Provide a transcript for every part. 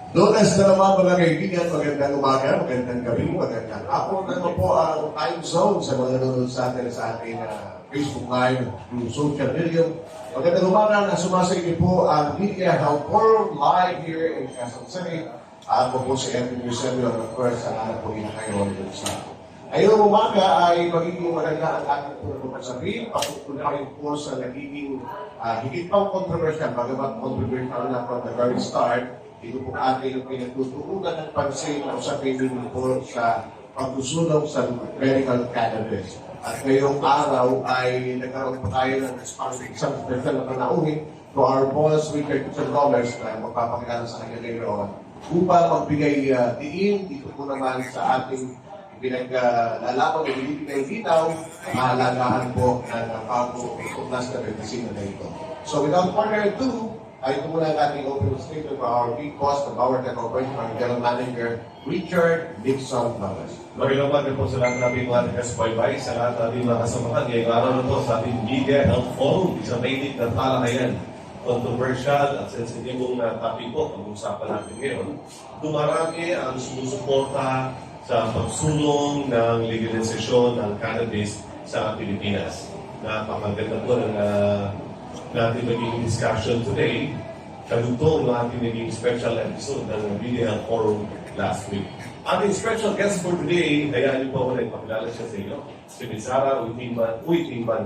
Lunes na naman mga kaibigan, magandang umaga, magandang gabi, magandang hapon. Ano po ang time zone sa mga nanonood sa atin sa ating Facebook Live, through social media. Magandang umaga na sumasayos po ang Media Health Forum live here in Quezon City. Ako po si Anthony Eusebio, of course, ang anak po ngayon sa ngayong umaga ay magiging maganda ang ating pagsasabi. Patutunayan po sa nagiging higit pang controversial, bagamat controversial na from the very start. Ito po ating pinagtutuunan ng pansin na usapin din po sa pagsusulong sa medical cannabis. At ngayong araw ay nagkaroon po tayo ng isang special na panauhin to our boss, Richard TOMAS, na magpapakilala sa kanya ngayon upang magbigay diin dito po naman sa ating pinaglalaman na binibigay ditaw, mahalagahan po ng bago tuklas na medisina na ito. So without further ado, ay ito muna ang ating opening statement for our big boss, the Power Tech Corporation, our General Manager, Richard Dixon Flores. Magandang umaga po sa lahat ng ating mga taga-subaybay, sa lahat ng ating mga kasamahan. Ngayong araw na po sa ating Media Health Forum, isang mainit na talakayan, controversial at sensitibong topic po ang usapan natin ngayon. Dumarami ang sumusuporta sa pagsulong ng legalisasyon ng cannabis sa Pilipinas. Napakaganda po ng natin naging discussion today. Kadugtong ng ating naging special episode ng Media Health Forum last week. Ating special guest for today, hayaan niyo po ako na ipakilala siya sa inyo. Si Zarah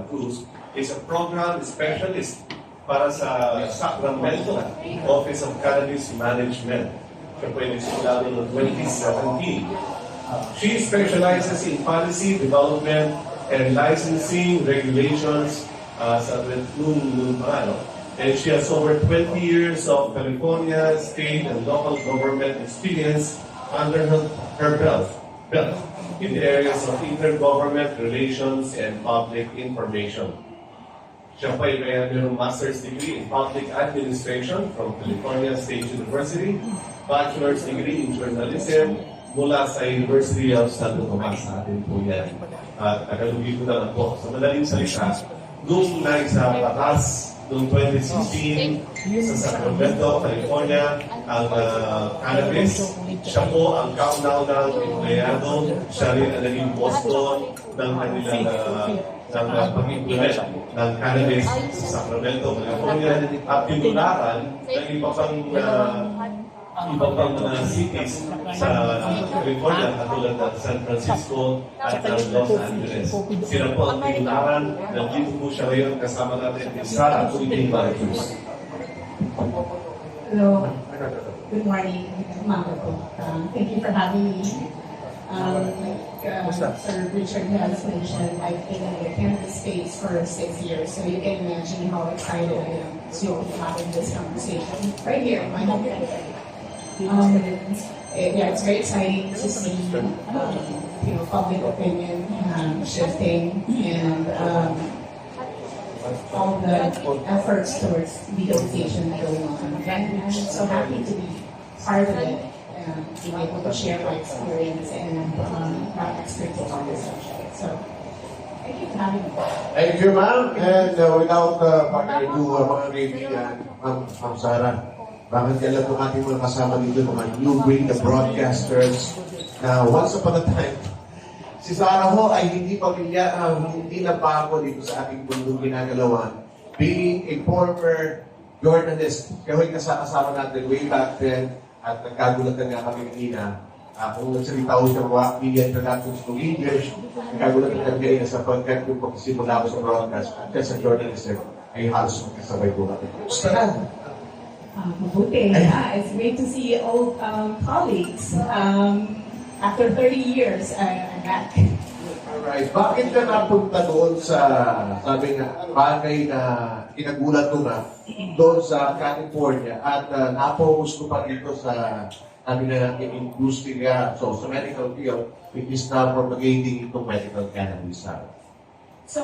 Cruz is a program specialist para sa Sacramento Office of Cannabis Management. Siya po ay nagsimula noong 2017. She specializes in policy development and licensing regulations sa and she has over 20 years of California, state, and local government experience under her belt in the areas of intergovernment relations and public information. Siya pa ay mayroong master's degree in public administration from California State University, bachelor's degree in journalism mula sa University of Santo Tomas. Sa atin po yan. At nakalugi ko na lang po. Sa madaling salita, nung naisa batas noong 2016 sa Sacramento, California, ang cannabis, siya po ang kauna-unang empleyado. Siya rin ang naging posto ng kanilang pag-implement ng cannabis sa Sacramento, California, at pinularan ng iba pang mga cities sa California, katulad ng San Francisco at Los Angeles. Sila po ang pinularan. Nandito po siya ngayon kasama natin ni Zarah Cruz. Hello. Good morning. Umaga po. Thank you for having me. Sir Richard has mentioned, I've been in the cannabis space for 6 years, so you can imagine how excited I am to having this conversation right here in my home country. Yeah, it's very exciting to see public opinion shifting and all the efforts towards legalization going on. And I'm so happy to be part of it and being able to share my experience and my expertise on this subject. So, thank you for having me. Thank you, ma'am. And without further ado, mga kaibigan, Ma'am Zarah, bakit kailan po ating mga kasama dito, mga new breed of broadcasters na once upon a time, si Zarah ho ay hindi na bago dito sa ating mundong ginagalawan. Being a former journalist, kaya ho'y kasama natin way back then, at nagkagulatan nga kami kanina, kung nagsalita ko siya mga media productions ng English, nagkagulatan kami kanina sapagkat yung pagsimula ko sa broadcast at sa journalism ay halos magkasabay ko natin. Gusto na? Mabuti. It's great to see old colleagues. After 30 years, I'm back. Alright. Bakit ka napunta doon sa, sabi nga, bagay na kinagulat ko na, doon sa California at na-focus ko pa dito sa, sabi na natin, industriya, so sa medical field, which is now propagating itong medical cannabis. So,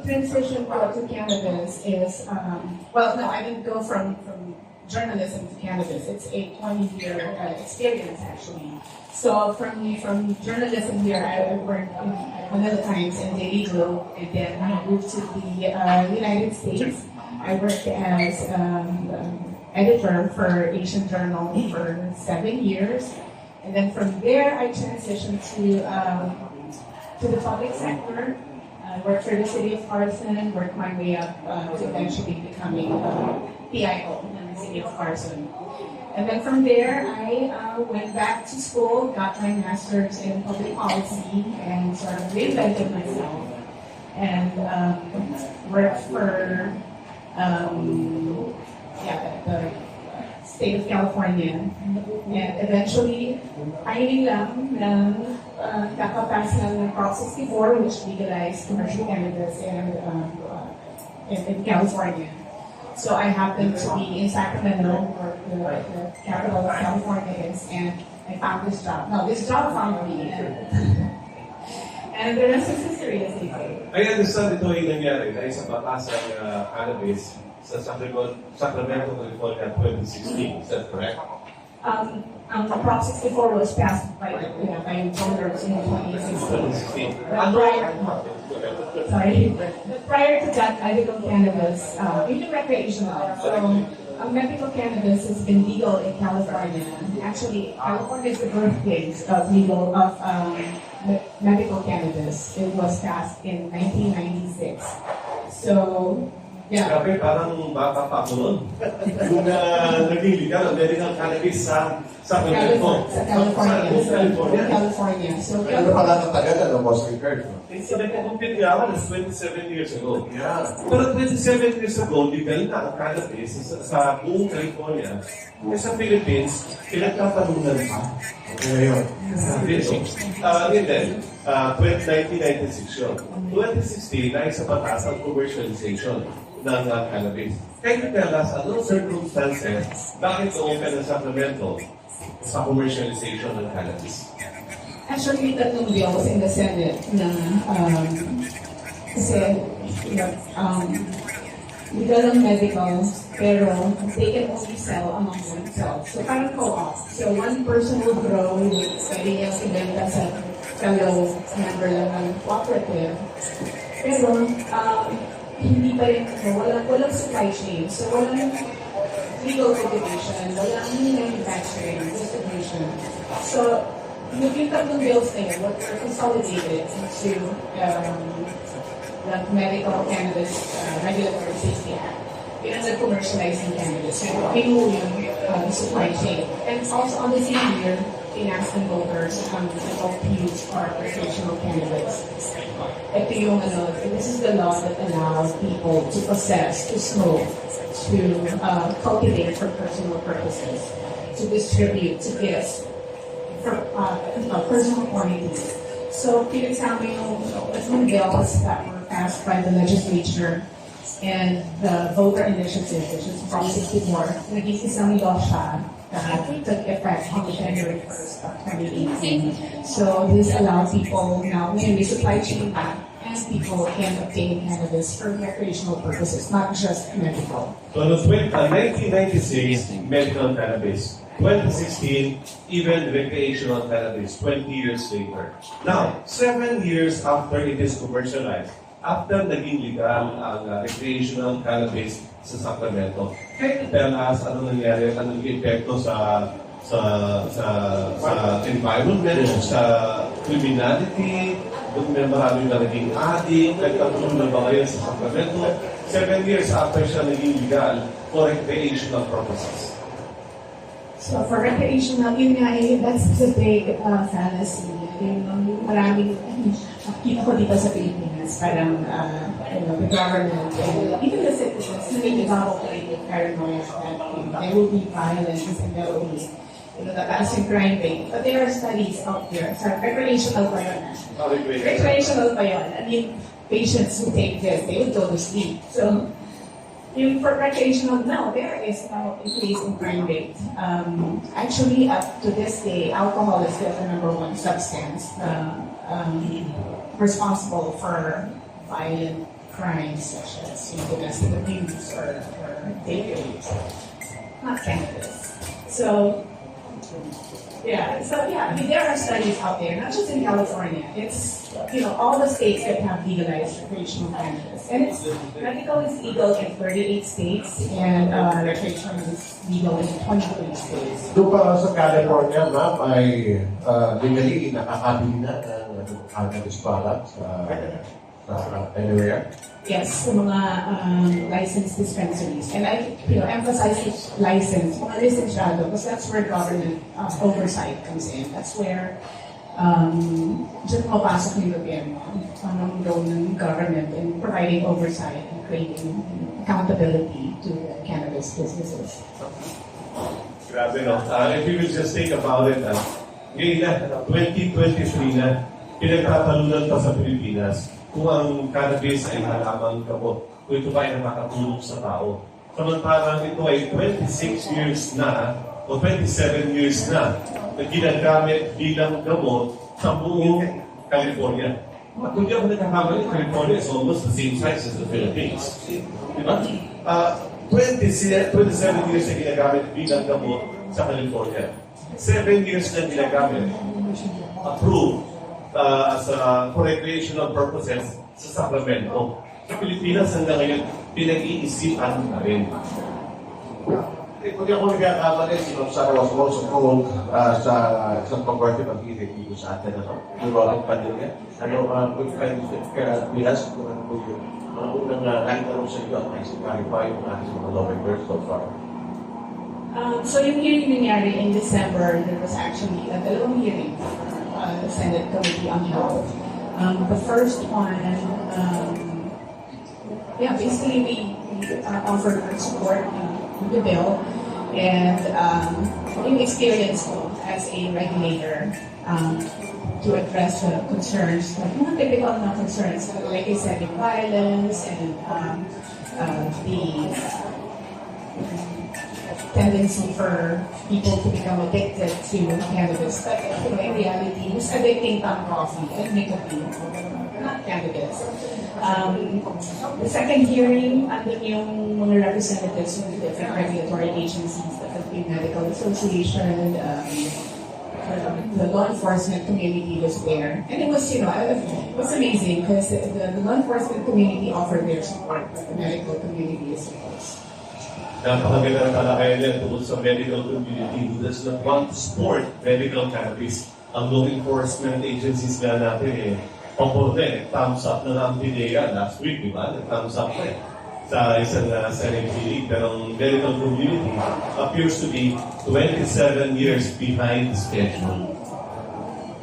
transition to cannabis is, I didn't go from journalism to cannabis. It's a 20-year experience, actually. So, from journalism here, I worked in Manila Times and Daily Globe, and then I moved to the United States. I worked as editor for Asian Journal for 7 years. And then from there, I transitioned to the public sector. Worked for the city of Carson, worked my way up to eventually becoming PIO in the city of Carson. And then from there, I went back to school, got my master's in public policy, and sort of reinvented myself. And worked for the state of California. And eventually, ayaw lang kakapas ng Prop 64, which legalized commercial cannabis in California. So I happened to be in Sacramento, or the capital of California is, and I found this job. No, this job found me. And the rest is history, as they say. I understand ito ay nangyari dahil sa batasang cannabis sa Sacramento, California 2016. Is that correct? Prop 64 was passed by voters in 2016. Prior to that, medical cannabis, even recreational. So, medical cannabis has been legal in California. Actually, California is the birthplace of medical cannabis. It was passed in 1996. So, yeah. Grabe, parang bata pa ako noon. Kung nag-illegal ang medical cannabis sa Sacramento. Sa California. California. California. So, Ano pala ng tagal, was referred? Nag-compute nga ako, that's 27 years ago. Yeah. Pero 27 years ago, legal na ang cannabis sa buong California. Eh sa Philippines, pinagkatalunan pa. Ngayon. And then, 1996 yun. 2016, na sa batas ang commercialization ng cannabis. Can you tell us, anong circumstances, bakit na-open ang Sacramento sa commercialization ng cannabis? actually, may tatlong bills in the Senate na kasi legal ang medical, pero they can only sell among themselves. So parang co-op. So one person will grow, pwede niya sinenta sa fellow member lang ng cooperative. Pero hindi pa rin, walang supply chain. So walang legal cultivation, walang manufacturing, distribution. So yung tatlong bills na yun, what were consolidated into the Medical Cannabis Regulatory Safety Act. Yun ang nag-commercialize ng cannabis. So, kinuha yung supply chain. And also on the same year, in-ask ng voters adult use or recreational cannabis. Ito yung this is the law that allows people to possess, to smoke, to cultivate for personal purposes, to distribute, to gift, for personal quantities. So, pinagsama yung bills that were passed by the legislature and the voter initiative, which is Prop 64, naging isang law siya that took effect on January 1st of 2018. So, this allows people now, may supply chain back, and people can obtain cannabis for recreational purposes, not just medical. So, no, 1996, medical cannabis. 2016, even recreational cannabis, 20 years later. Now, 7 years after it is commercialized, after naging legal ang recreational cannabis sa Sacramento, can you tell us ano nangyari, anong epekto sa environment, sa criminality, kung may maraming na naging addict, nagkatulong na ba ngayon sa Sacramento, 7 years after siya naging legal for recreational purposes? So for recreational, yun nga that's the big fantasy. Maraming, nakikita ko dito sa Pilipinas, parang the government, even the citizens, nag-develop with paranoia that there will be violence and there will be tataas yung crime rate. But there are studies out there. So recreational pa yun. Recreational pa yun. I mean, patients who take this, they would go to sleep. So, for recreational, no, there is no increase in crime rate. Actually, up to this day, alcohol is still the #1 substance responsible for violent crimes such as domestic abuse or date rape, not cannabis. So, Yeah, so yeah, I mean, there are studies out there, not just in California. It's, all the states that have legalized recreational cannabis. And medical is legal in 38 states, and recreational is legal in 23 states. Doon pa sa California, ma'am, ay legally nakakabili na ng cannabis products sa anywhere. Yes, sa mga licensed dispensaries. And I emphasize license, mga lisensyado, because that's where government oversight comes in. That's where dyan mapasok yung gobyerno, ang role ng government in providing oversight and creating accountability to the cannabis businesses. Grabe, no? If you will just think about it, ngayon na, 2023 na, pinagtatalunan pa sa Pilipinas kung ang cannabis ay halamang gamot, kung ito ba ay nakakatulong sa tao. Samantalang ito ay 26 years na, o 27 years na ginagamit bilang gamot sa buong California. Kung di ako nagkakamali, California is almost the same size as the Philippines. Diba? 27 years na ginagamit bilang gamot sa California. 7 years na ginagamit, approved, for recreational purposes sa Sacramento. Sa Pilipinas hanggang ngayon, pinag-iisipan na rin. Kung di ako nagkakamali, si Ma'am Zarah was also called sa isang converted ng hearing dito sa atin, Durong Padilla. Kung bilas, kung ano po yun, mga unang nakitanong sa iyo, ay clarify yung ating mga lawmakers so far. So yung hearing nangyari in December, there was actually a dalawang hearing for the Senate Committee on Health. The first one, basically we offered our support to the bill, and yung experience ko as a regulator to address the concerns, mga typical na concerns, like I said, yung violence and the tendency for people to become addicted to cannabis. But in reality, mas addicting pang coffee and nicotine, not cannabis. The second hearing, andun yung mga representatives from the different regulatory agencies, the Philippine Medical Association, the law enforcement community was there. And it was, it was amazing because the law enforcement community offered their support, but the medical community as well. Napakaganda ng talakayan yan tungkol sa medical community who does not want to support medical cannabis. Ang law enforcement agencies nga natin pagporde, thumbs up na ang PDEA last week, di ba? Thumbs up na sa isang Senate hearing. Pero ang medical community appears to be 27 years behind schedule.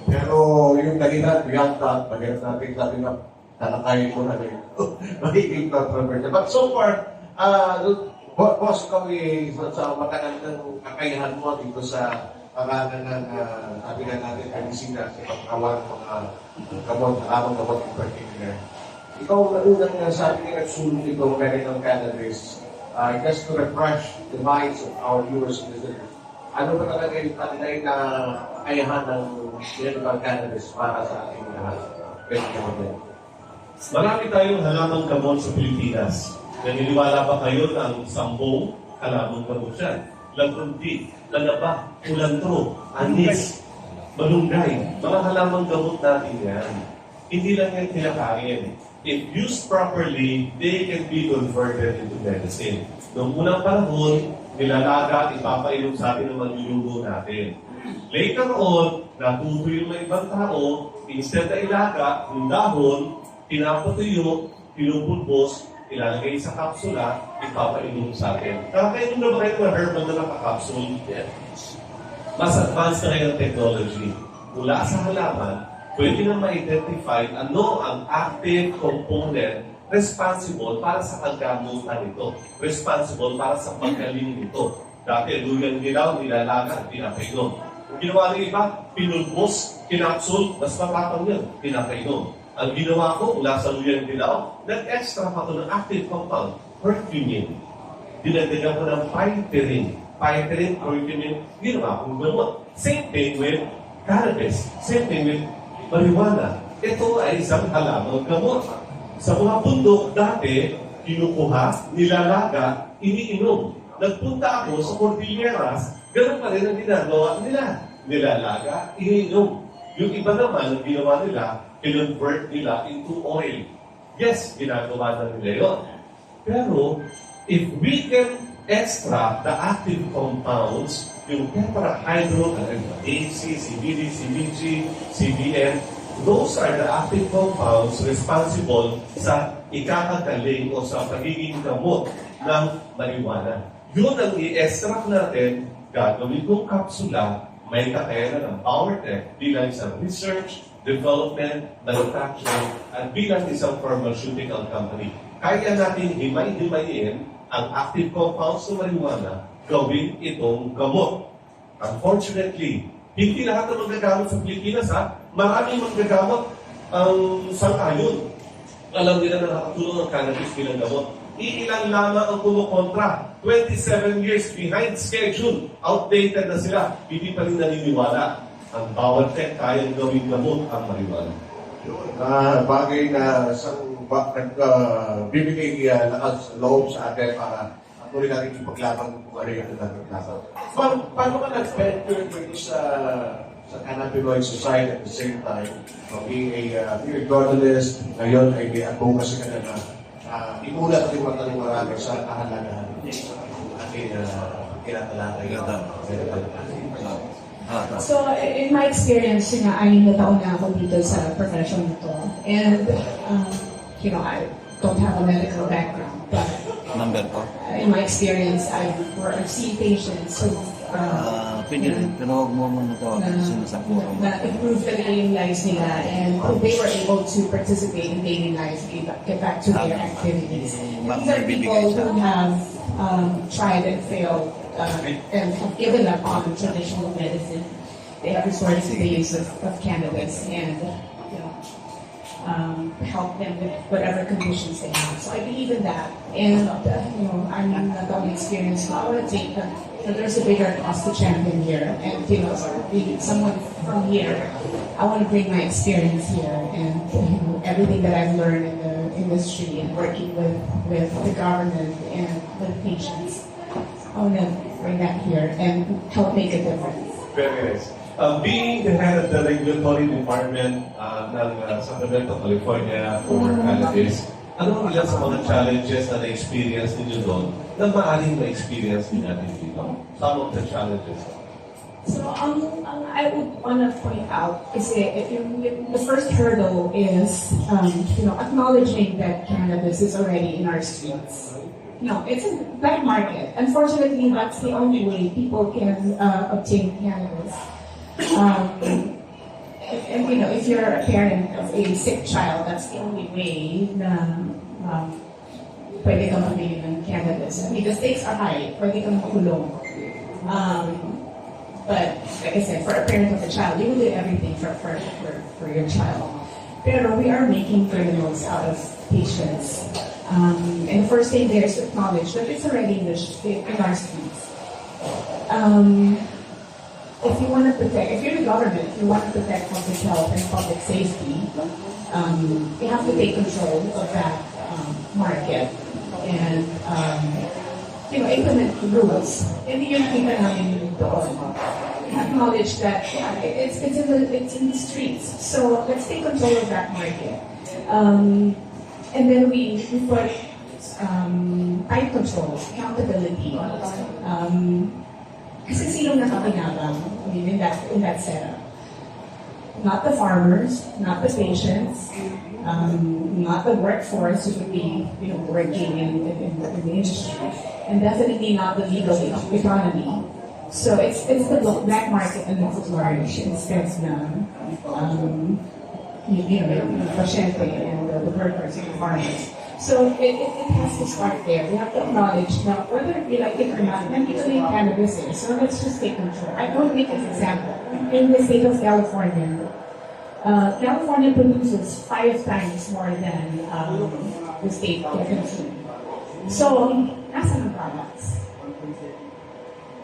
Pero yung dahilan, beyond that, magayon natin sabi na talakayin ko na rin. Magiging controversial. But so far, boss, kami sa matagal ng kakayahan mo dito sa pangalan ng sabi na natin kamisina sa pagkawan ng mga gamot, amang gamot in particular. Ikaw na unang sabi nga nagsulong ito medical cannabis, just to refresh the minds of our viewers and listeners. Ano ba talaga yung kanilay na kakayahan ng medical cannabis para sa ating lahat? Marami tayong halamang gamot sa Pilipinas. Naniniwala ba kayo ng 10 halamang gamot yan? Lagundi, lalaba, kulantro, anis, malunggay. Mga halamang gamot natin yan. Hindi lang yan kinakain. If used properly, they can be converted into medicine. Noong unang panahon, nilalaga at ipapainom sa atin ng manlulugo natin. Later on, natuto yung mga ibang tao, instead na ilaga, yung dahon, pinapatuyo, pinupulbos, ilalagay sa kapsula, ipapainom sa atin. Nakakainom na ba kayo ng herbal na nakakapsul? Mas advanced na ngayon technology. Mula sa halaman, pwede na ma-identify ano ang active component responsible para sa paggamutan nito. Responsible para sa paggaling nito. Dati, luyan nilaw, nilalaga, pinapainom. Kung ginawa ng iba, pinulbos, kinapsul, mas matapang yun, pinapainom. Ang ginawa ko, mula sa luyan dilaw, nag-extra pa ito ng active compound, curcumin. Dinagdagan ko ng piperine. Piperine, curcumin, ginawa kong gamot. Same thing with cannabis. Same thing with marijuana. Ito ay isang halamang gamot. Sa mga bundok, dati, kinukuha, nilalaga, iniinom. nagpunta ako sa Cordilleras, ganun pa rin ang ginagawa nila. Nilalaga, iniinom. Yung iba naman, ang ginawa nila, kinonvert nila into oil. Yes, ginagawa na nila yun. Pero, if we can extract the active compounds, yung tetrahydro, AC, CBD, CBG, CBN, those are the active compounds responsible sa ikakagaling o sa pagiging gamot ng marijuana. Yun ang i-extract natin, gagawin kong kapsula, may kakayanan ng PowerTech bilang isang research, development, manufacturing, at bilang isang pharmaceutical company. Kaya natin himay-himayin ang active compounds ng marijuana, gawin itong gamot. Unfortunately, hindi lahat ng magagamot sa Pilipinas, ha? Maraming magagamot ang sang-ayon. Alam nila na nakatulong ang cannabis bilang gamot. Iilan lamang ang kumukontra. 27 years behind schedule. Outdated na sila. Hindi pa rin naniniwala. Ang bawat tech kayang gawing gamot ang marijuana. Bagay na bibigay lakas loob sa atin para tuloy natin ipaglaban kung ano yung naglaban. Paano ka nag-venture dito sa cannabinoid society at the same time, being a journalist, ngayon ay may advocacy ka na imulat at ipatanong marami sa kahalagahan ng ating kinatalakay. So, in my experience, anim na taon na ako dito sa profession na to. And, I don't have a medical background, but in my experience, I've seen patients who Pwede rin, pero huwag mo muna ito sinasabuhan mo. na improve the daily lives nila, and they were able to participate in daily lives, get back to their activities. These are people who have tried and failed and have given up on traditional medicine. They have resorted to the use of cannabis and help them with whatever conditions they have. So I believe in that, and I'm not only experienced. So I want to take there's a bigger cause to champion here, and someone from here. I want to bring my experience here and everything that I've learned in the industry and working with the government and with patients. I want to bring that here and help make a difference. Very nice. Being the head of the regulatory department ng Sacramento, California for cannabis, ano ang ilan sa mga challenges na na-experience ninyo doon na maaaring na-experience din natin dito? Some of the challenges. So, I would want to point out is the first hurdle is acknowledging that cannabis is already in our streets. It's a black market. Unfortunately, that's the only way people can obtain cannabis. And if you're a parent of a sick child, that's the only way na pwede kang mabili ng cannabis. I mean, the stakes are high. Pwede kang makulong. But like I said, for a parent of a child, you will do everything for your child. Pero we are making criminals out of patients. And the first thing there is to acknowledge that it's already in our streets. If you're the government, if you want to protect public health and public safety, you have to take control of that market and implement rules. Hindi yun nakita namin doon. Acknowledge that it's in the streets. So let's take control of that market. And then we put tight controls, accountability. Kasi sinong nakakinabang in that setup? Not the farmers, not the patients, not the workforce who would be working in the industry, and definitely not the legal economy. So it's the black market and the flourish instead na the pasyente and the workers and the farmers. So it has to start there. We have to acknowledge now whether we like it or not, nandito na yung cannabis eh. So let's just take control. I will make an example. In the state of California, California produces 5 times more than the state can consume. So, nasa ng products?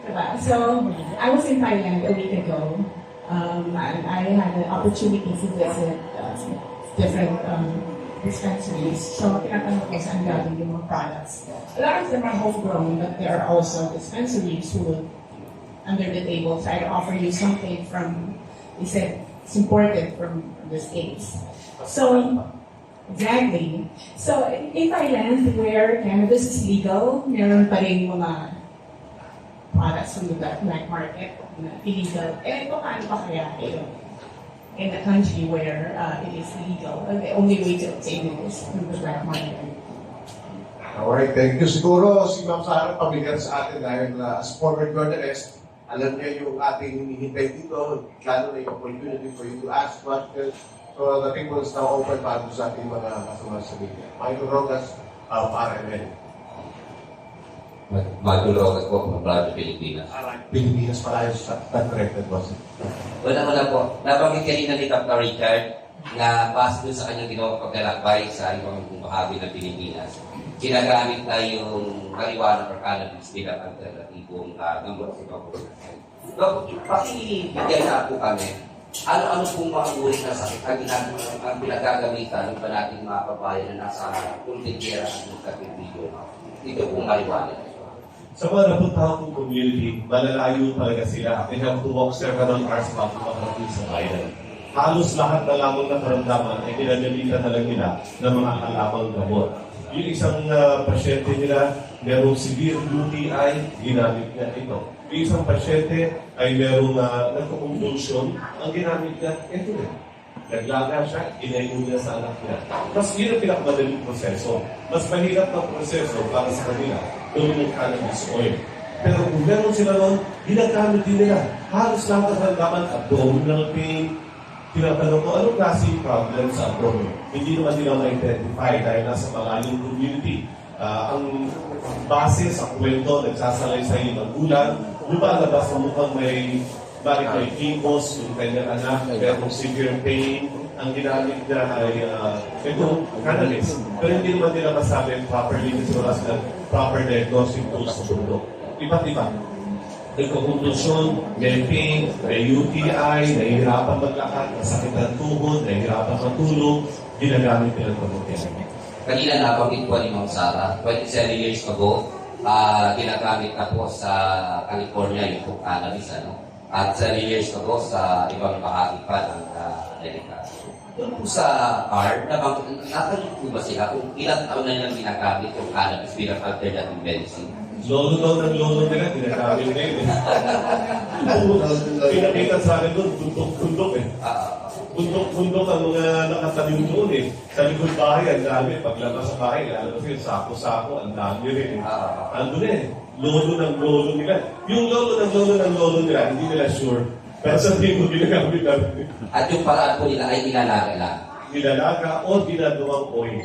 Diba? So, I was in Thailand a week ago. And I had an opportunity to visit different dispensaries. So, tinatanong ko saan galing yung mga products. A lot of them are homegrown, but there are also dispensaries who would, under the table, try to offer you something from, they said, it's imported from the States. So, exactly. So, in Thailand, where cannabis is legal, meron pa rin mga products from the black market na illegal. Eh, paano pa kaya in a country where it is legal? The only way to obtain it is through the black market. Alright, thank you. Siguro si Ma'am Zarah pamilyar sa atin dahil as former journalist, alam niya yung ating hinihintay dito, lalo na yung opportunity for you to ask questions. So the people is now open para sa ating mga kasama sa media. Michael Rogas, para rin. Michael Rogas po, mga Plato, Pilipinas. Pilipinas pala yung sa corrected boss. Wala po. Nabanggit kanina ni Dr. Richard na base doon sa kanyang ginawang paglalakbay sa ibang bahagi ng Pilipinas. Ginagamit na yung marijuana or cannabis bilang alternatibong gamot sa pagkakulang. Pakibigyan na po kami. Ano-ano pong mga uri na sakit ang pinagagamitan ng nating mga kabayan na nasa Cordillera at Nagkatibidyo? Ito pong marijuana. Sa mga napuntahan kong community, malalayo talaga sila. They have to walk several hours bago makarating sa bayan. Halos lahat na lamang na karamdaman ay ginagalitan na lang nila ng mga halamang gamot. Yung isang pasyente nila, merong severe UTI, ginamit niya ito. Yung isang pasyente ay merong nagko-convulsion, ang ginamit niya, ito rin. Naglaga siya, inainom niya sa anak niya. Mas yun ang pinakamadaling proseso. Mas mahirap na proseso para sa kanila, doon yung cannabis oil. Pero kung meron sila noon, ginagamit din nila. Halos lahat ng hanggaman, abdominal pain. Tinatanong ko, anong klase yung problem sa abdomen? Hindi naman nila ma-identify dahil nasa malaking community. Ang base sa kwento, nagsasalay sa iyo ng ulan, lumalabas na mukhang may kinkos, yung kanyang anak, merong severe pain, ang ginamit niya ay ito, cannabis. Pero hindi naman nila masabi properly kasi wala sila proper diagnostic tools sa mundo. Iba't-iba. Nagkakonklusyon, may pain, may UTI, nahihirapan maglakad, masakit ang tuhod, nahihirapan matulog, ginagamit nila ng pagkakas. Kanina nabanggit po ni Ma'am Zarah, 27 years ago, ginagamit na po sa California yung cannabis, At 7 years ago sa ibang bahagi pa ng Amerika. Doon po sa art, natanong po ba sila kung ilang taon na nilang ginagamit yung cannabis bilang alternative medicine? Lolo daw ng lolo nila, ginagamit na yun. Pinakita sa akin doon, bundok-bundok Bundok ang mga nakatanim doon eh. Sa likod bahay, ang dami. Paglabas sa bahay, lalabas yun, sako-sako, ang dami rin eh. Andun eh. Lolo ng lolo nila. Yung lolo ng lolo nila, hindi nila sure. Pero sabihin mo, ginagamit namin. At yung paraan po nila ay inalaga lang. Nilalaga o ginagawang oil.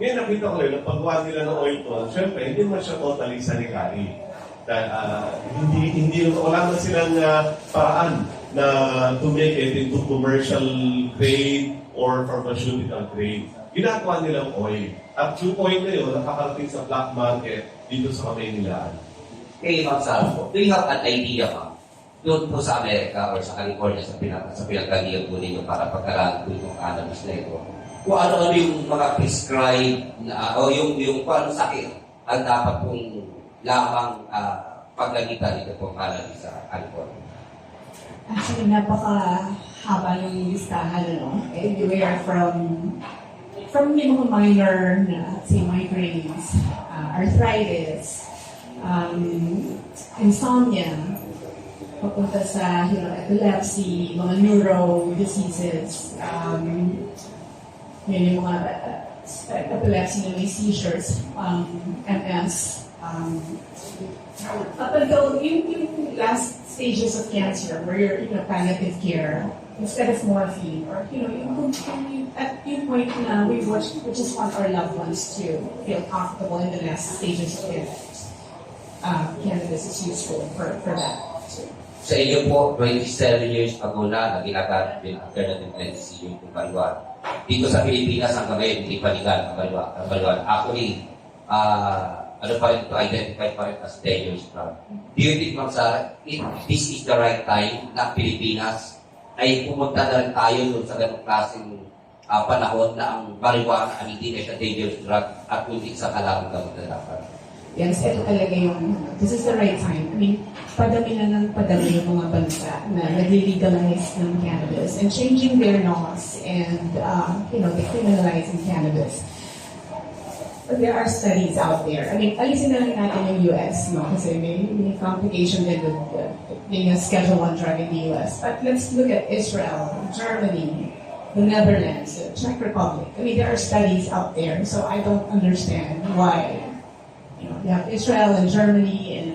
Ngayon nakita ko yun, paggawa nila ng oil to, syempre, hindi man siya totally sanitary. Dahil wala man silang paraan na to make it into commercial grade or pharmaceutical grade. Ginagawa nilang oil. At yung oil na yun, nakakarating sa black market dito sa Kamaynilaan. Kay Ma'am Zarah po, do you have an idea, Ma'am? Doon po sa Amerika or sa California, sa pinagkalihan po ninyo para pagkaraan po yung cannabis na ito. Kung ano-ano yung mga prescribed na, o yung paano sakit ang dapat pong lamang paggamitan dito po cannabis sa California. Actually, napaka-haba yung listahan, Everywhere from yung minor na, say, migraines, arthritis, insomnia, papunta sa epilepsy, mga neuro diseases, yung mga epilepsy na may seizures, MS, up until yung last stages of cancer where you're palliative care instead of morphine or at yung point na we just want our loved ones to feel comfortable in the last stages of their lives. Cannabis is useful for that. Sa inyo po, 27 years ago na ginagamit yung alternative medicine yung marijuana. Dito sa Pilipinas hanggang ngayon, hindi pa legal ang marijuana. Actually, ano pa rin to identify pa rin as dangerous drug. Do you think, Ma'am Zarah, if this is the right time na Pilipinas ay pumunta na rin tayo doon sa ganong klaseng panahon na ang marijuana ang hindi na siya dangerous drug at kundi isang alarang gamot na dapat. Yes, ito talaga yung, this is the right time. I mean, padami na ng padami yung mga bansa na nag-legalize ng cannabis and changing their laws and, decriminalizing cannabis. But there are studies out there. I mean, alisin na lang natin yung US, no? Kasi may complication din with being a Schedule 1 drug in the US. But let's look at Israel, Germany, the Netherlands, the Czech Republic. I mean, there are studies out there, so I don't understand why. You have Israel and Germany and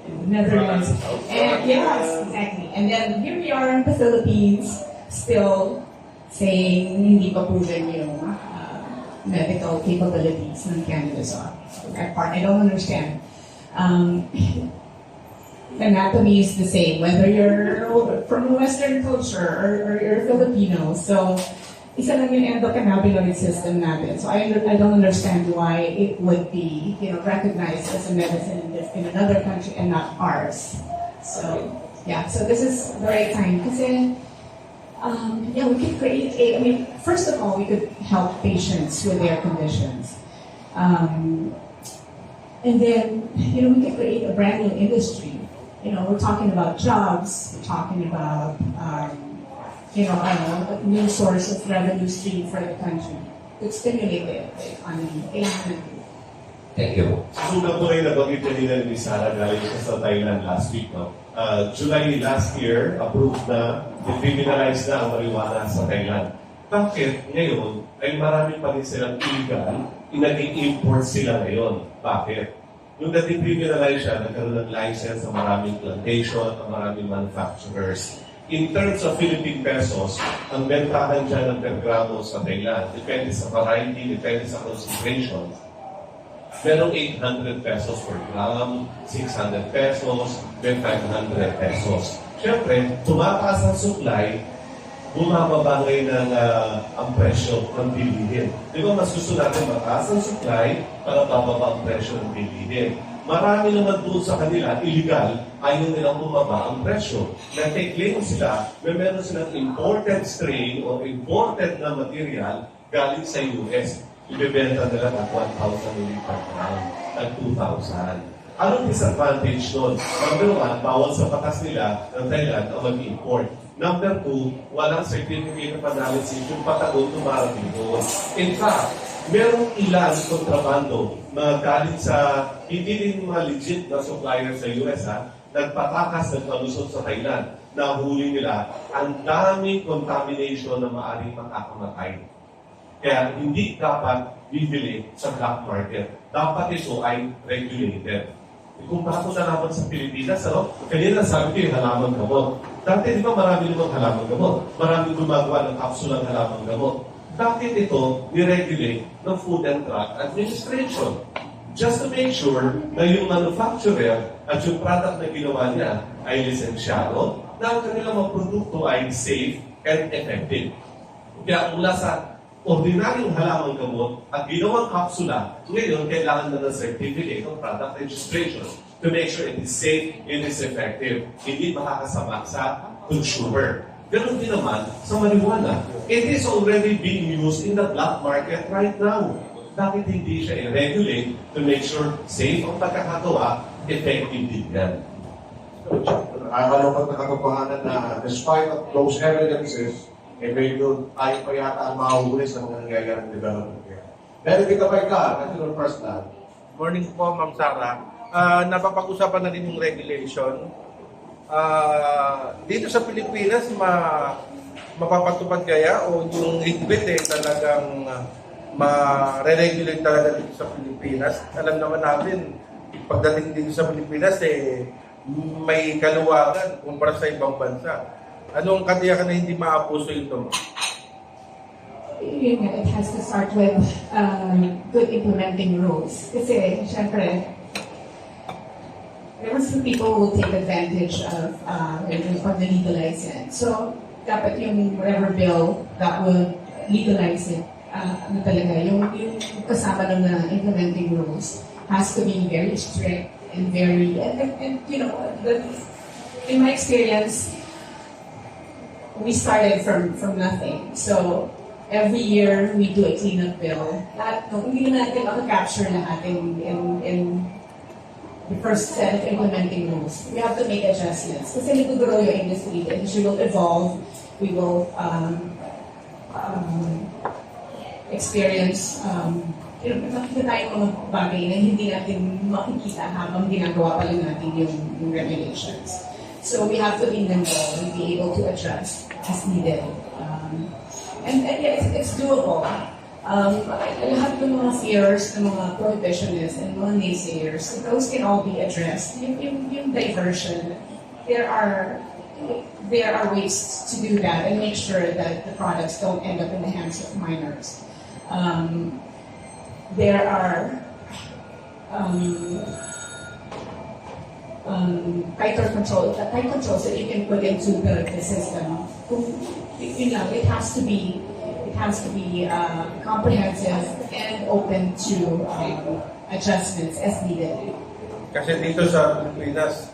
the Netherlands. And yes, exactly. And then here we are in the Philippines, still saying hindi pa proven yung medical capabilities ng cannabis. So that part, I don't understand. Anatomy is the same, whether you're from Western culture or you're Filipino. So, isa lang yung endocannabinoid system natin. So I don't understand why it would be, recognized as a medicine in another country and not ours. So, yeah. So this is the right time. Kasi, we could create first of all, we could help patients with their conditions. And then, we could create a brand new industry. We're talking about jobs, we're talking about, a new source of revenue stream for the country to stimulate the economy. Thank you. Susunod po rin nabanggit kanina ni Zarah galing siya sa Thailand last week. No? July last year, approved na, decriminalized na ang marijuana sa Thailand. Bakit ngayon ay marami pa rin silang illegal, nag-i-import sila ngayon? Bakit? Nung na-decriminalize siya, nagkaroon ng license sa maraming plantation, ang maraming manufacturers. In terms of Philippine pesos, ang bentahan dyan ng per gramo sa Thailand, depende sa variety, depende sa concentration. Merong 800 pesos per gram, 600 pesos, then 500 pesos. Siyempre, tumataas ang supply, bumababa ngayon ang presyo ng bilihin. Di ba mas gusto natin mataas ang supply para bababa ang presyo ng bilihin? Marami naman doon sa kanila, illegal, ayaw nilang bumaba ang presyo. Nag-claim sila, meron silang imported strain o imported na material galing sa US. Ibebenta nila ng 1,000 ml per gram, ng 2,000. Anong disadvantage nun? Number 1, bawal sa batas nila ng Thailand ang mag-import. Number 2, walang certificate of analysis yung patagon tumarating doon. In fact, merong ilan kontrabando na galing sa hindi rin mga legit na supplier sa US nagpatakas ng palusot sa Thailand. Nahuli nila ang daming contamination na maaaring makakamatay. Kaya hindi dapat bibili sa black market. Dapat ito ay regulated. Kung bakit nalaman sa Pilipinas, kanina sabi ko yung halaman gamot. Dati di ba marami namang halaman gamot? Marami gumagawa ng kapsulang halaman gamot. Bakit ito niregulate ng Food and Drug Administration? Just to make sure na yung manufacturer at yung product na ginawa niya ay lisensyado, na ang kanilang mga produkto ay safe and effective. Kaya mula sa ordinaryong halamang gamot at ginawang kapsula, ngayon kailangan na ng certificate of product registration to make sure it is safe, it is effective, hindi makakasama sa consumer. Ganun din naman sa marijuana. It is already being used in the black market right now. Bakit hindi siya i-regulate to make sure safe ang pagkakagawa, effective din yan? Nakakalungkot na katotohanan na despite of those evidences, medyo tayo pa yata ang mahuhuli sa mga nangyayaring development here. Pero kita pa National First Land. Morning po, Ma'am Zarah. Napapag-usapan na din yung regulation. Dito sa Pilipinas, mapapatupad kaya o yung higpit talagang ma-regulate talaga dito sa Pilipinas? Alam naman natin, pagdating dito sa Pilipinas, may kaluwagan kumpara sa ibang bansa. Anong katiyakan na hindi maabuso ito? It has to start with good implementing rules. Kasi, syempre, there are some people who will take advantage of the legalization. So, dapat yung whatever bill that will legalize it, talaga, yung kasama ng implementing rules has to be very strict and very, and in my experience, we started from nothing. So, Every year, we do a cleanup bill. Hindi natin makaka-capture lahat in the first set of implementing rules. We have to make adjustments. Kasi nag-grow yung industry. The industry will evolve. We will experience nakikita tayong mga bagay na hindi natin makikita habang ginagawa pa lang natin yung regulations. So we have to be nimble and be able to adjust as needed. And yeah, it's doable. Lahat ng mga fears, ng mga prohibitionists and mga naysayers, those can all be addressed. Yung diversion, there are ways to do that and make sure that the products don't end up in the hands of minors. There are tighter controls that you can put into the system. It has to be comprehensive and open to adjustments as needed. Kasi dito sa Pilipinas,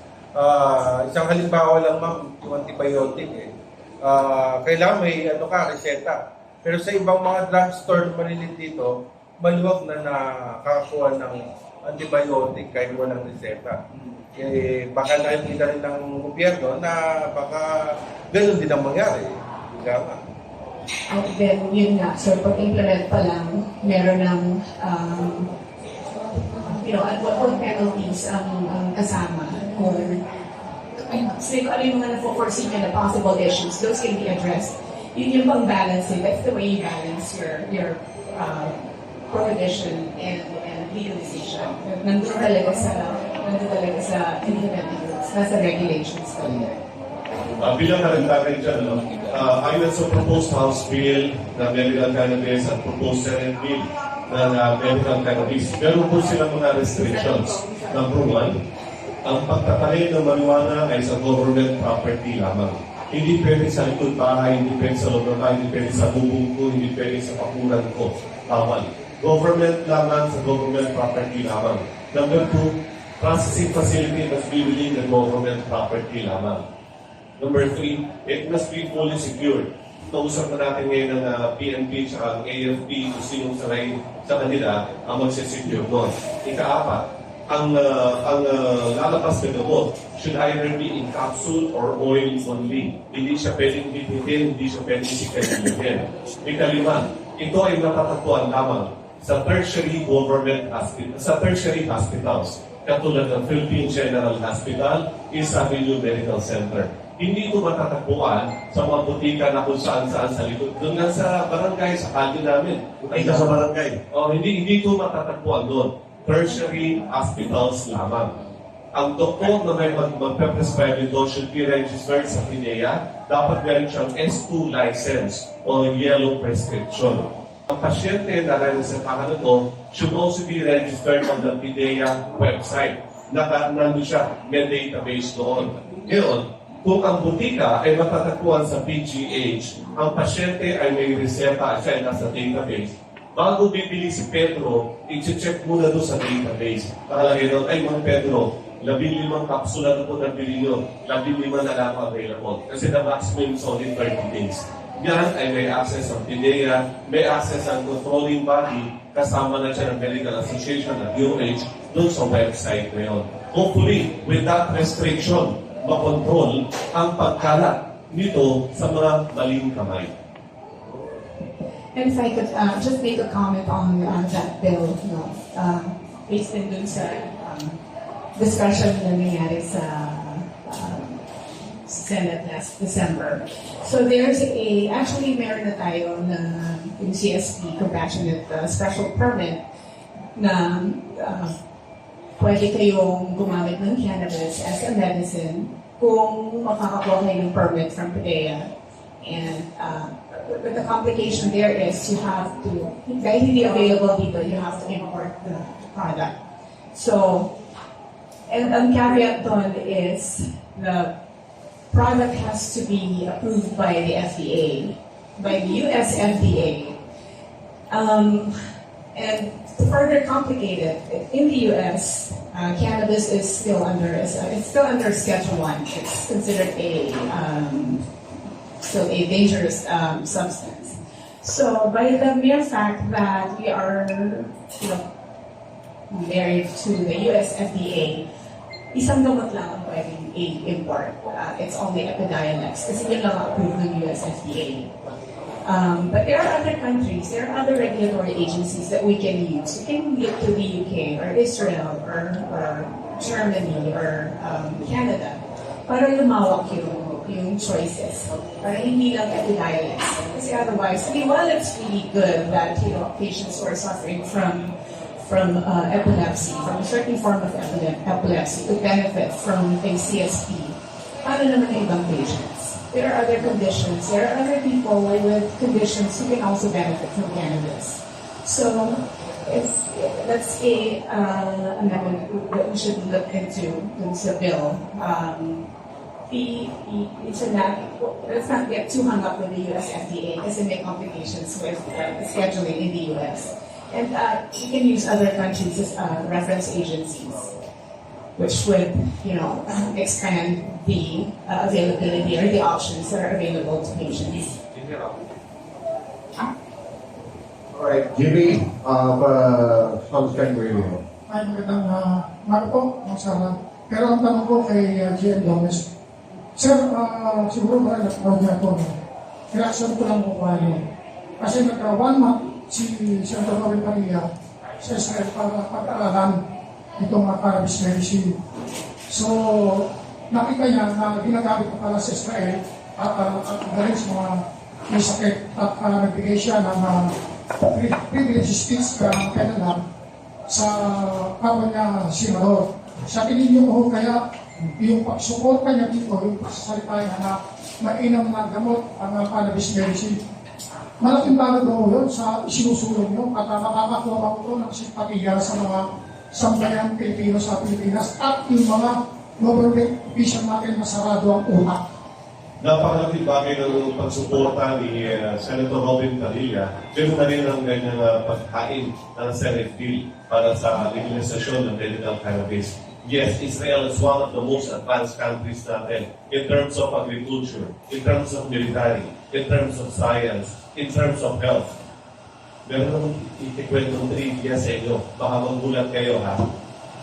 isang halimbawa lang ma'am, yung antibiotic kailangan may reseta. Pero sa ibang mga drugstore na maliliit dito, maluwag na nakakakuha ng antibiotic kahit walang reseta. Baka nakikita rin ng gobyerno na baka gano'n din ang mangyari. Then, yun nga. So, pag-implement pa lang, meron ng what penalties ang kasama or ano yung mga na-foresee na possible issues, those can be addressed. Yun yung pang-balancing. That's the way you balance your prohibition and legalization. Nandun talaga sa implementing rules, nasa regulations talaga. Bilang karagdagan dyan, ayon sa proposed House Bill na medical cannabis at proposed Senate Bill na medical cannabis, meron po silang mga restrictions. Number one, ang pagtatanim ng marijuana ay sa government property lamang. Hindi pwede sa likod bahay, hindi pwede sa loob ng bahay, hindi pwede sa bubong ko, hindi pwede sa pakuran ko. Tawag. Government lamang sa government property lamang. Number two, processing facility must be within the government property lamang. Number three, it must be fully secured. Kausap na natin ngayon ng PNP at ang AFP kung sinong sanay sa kanila ang magsisecure doon. Ika-apat, ang lalabas na gamot should either be in capsule or oil only. Hindi siya pwedeng bibitin, hindi siya pwedeng sikalimutin. Ika-lima, ito ay matatagpuan lamang sa tertiary hospitals, katulad ng Philippine General Hospital, East Avenue Medical Center. Hindi ito matatagpuan sa mga butika na kung saan-saan sa likod. Doon lang sa barangay, sa kalye namin. Dito sa barangay. Hindi ito matatagpuan doon. Tertiary hospitals lamang. Ang doktor na may magpe-prescribe nito should be registered sa PIDEA. Dapat meron siyang S2 license o yellow prescription. Ang pasyente na resetahan nito should also be registered on the PIDEA website. Nandun siya, may database doon. Ngayon, kung ang butika ay matatagpuan sa PGH, ang pasyente ay may reseta at siya ay nasa database. Bago bibili si Pedro, i-check muna doon sa database. Nakalagay doon, ay mga Pedro, 15 kapsula na po nabili nyo, 15 na lang available. Kasi the maximum is only 30 days. Yan ay may access ang PIDEA, may access ang controlling body, kasama na siya ng Medical Association at UH doon sa website na yun. Hopefully, with that restriction, makontrol ang pagkalat nito sa mga maling kamay. And if I could just make a comment on that bill, based in dun sa discussion na nangyari sa Senate last December. So there's actually meron na tayo na yung CSP, Compassionate Special Permit, na pwede kayong gumamit ng cannabis as a medicine kung makakakuha kayo ng permit from PIDEA. And but the complication there is you have to, dahil hindi available dito, you have to import the product. So, and ang caveat doon is the product has to be approved by the FDA, by the US FDA. And to further complicate it, in the US, cannabis is still under Schedule 1. It's considered still a dangerous substance. So by the mere fact that we are, married to the US FDA, isang gamot lang ang pwedeng i-import. It's only Epidiolex kasi yun lang approved ng US FDA. But there are other countries, there are other regulatory agencies that we can use. We can look to the UK or Israel or Germany or Canada para lumawak yung choices. Para hindi lang Epidiolex. Kasi otherwise, while it's really good that patients who are suffering from epilepsy, from a certain form of epilepsy, to benefit from a CSP, paano naman ang ibang patients? There are other conditions. There are other people with conditions who can also benefit from cannabis. So, that's a amendment that we should look into sa bill. Let's not get too hung up with the US FDA because it may complications with scheduling in the US. And you can use other countries as reference agencies, which would, expand the availability or the options that are available to patients. Alright, Jimmy, Sunshine Radio. Ay, magandang umaga po, Ma'am Sarah. Pero ang tanong ko kay GM Gomez, Sir, siguro ba nag-proud niya ito? Reaction ko lang po paano. Kasi nagka-1 month si Senator Robin Padilla sa Israel para pag-aralan itong cannabis medicine. So, nakita niya na ginagamit pa pala sa Israel at galing sa mga may sakit at nagbigay siya ng privilege speech ng Canada sa kapwa niya senador. Sa tingin niyo ko kaya yung pagsuporta niya dito, yung pagsasalita niya na mainam na gamot ang cannabis medicine. Malaking bagay daw yun sa isinusulong nyo at makakakuha ko ng simpatiya sa mga sambayang Pilipino sa Pilipinas at yung mga government official natin na sarado ang utak. Napakalaking bagay ng pagsuporta ni Senator Robin Padilla. Meron na rin ang ganyang pagkain ng Senate bill para sa legalisasyon ng medical cannabis. Yes, Israel is one of the most advanced countries natin in terms of agriculture, in terms of military, in terms of science, in terms of health. Meron naman itikwentong trivia sa inyo. Baka magulat kayo ha.